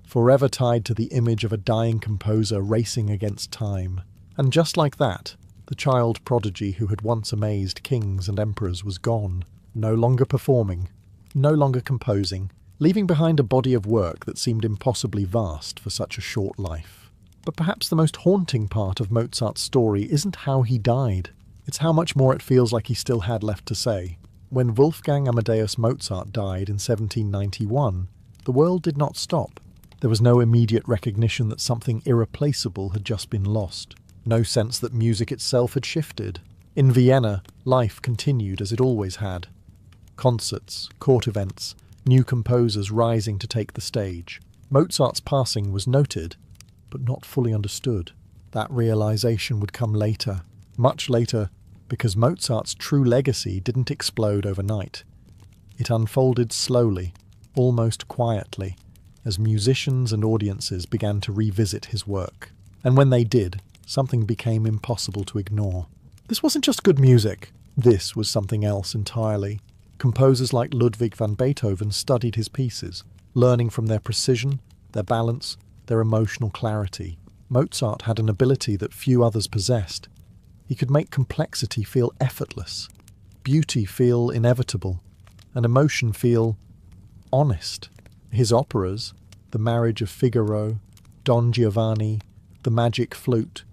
forever tied to the image of a dying composer racing against time. And just like that, the child prodigy who had once amazed kings and emperors was gone, no longer performing, no longer composing, leaving behind a body of work that seemed impossibly vast for such a short life. But perhaps the most haunting part of Mozart's story isn't how he died, it's how much more it feels like he still had left to say. When Wolfgang Amadeus Mozart died in 1791, the world did not stop. There was no immediate recognition that something irreplaceable had just been lost. No sense that music itself had shifted. In Vienna, life continued as it always had. Concerts, court events, new composers rising to take the stage. Mozart's passing was noted, but not fully understood. That realization would come later, much later, because Mozart's true legacy didn't explode overnight. It unfolded slowly, almost quietly, as musicians and audiences began to revisit his work. And when they did, something became impossible to ignore. This wasn't just good music. This was something else entirely. Composers like Ludwig van Beethoven studied his pieces, learning from their precision, their balance, their emotional clarity. Mozart had an ability that few others possessed. He could make complexity feel effortless, beauty feel inevitable, and emotion feel honest. His operas, The Marriage of Figaro, Don Giovanni, The Magic Flute,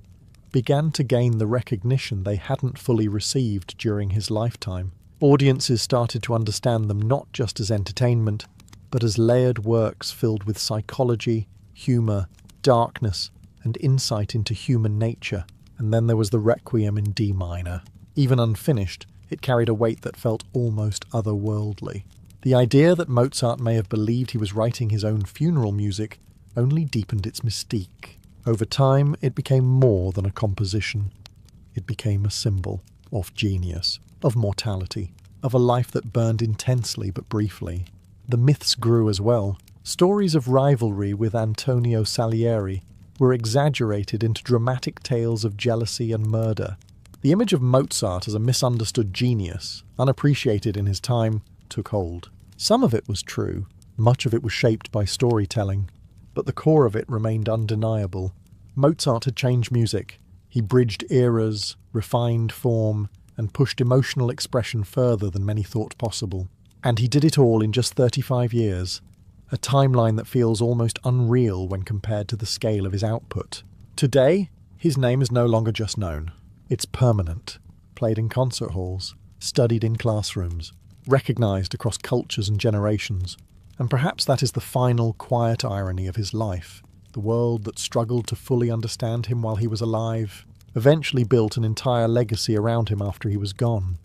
began to gain the recognition they hadn't fully received during his lifetime. Audiences started to understand them not just as entertainment, but as layered works filled with psychology, humour, darkness, and insight into human nature. And then there was the Requiem in D minor. Even unfinished, it carried a weight that felt almost otherworldly. The idea that Mozart may have believed he was writing his own funeral music only deepened its mystique. Over time, it became more than a composition. It became a symbol of genius, of mortality, of a life that burned intensely but briefly. The myths grew as well. Stories of rivalry with Antonio Salieri were exaggerated into dramatic tales of jealousy and murder. The image of Mozart as a misunderstood genius, unappreciated in his time, took hold. Some of it was true, much of it was shaped by storytelling, but the core of it remained undeniable. Mozart had changed music. He bridged eras, refined form, and pushed emotional expression further than many thought possible. And he did it all in just 35 years. A timeline that feels almost unreal when compared to the scale of his output. Today, his name is no longer just known. It's permanent, played in concert halls, studied in classrooms, recognised across cultures and generations. And perhaps that is the final quiet irony of his life. The world that struggled to fully understand him while he was alive eventually built an entire legacy around him after he was gone.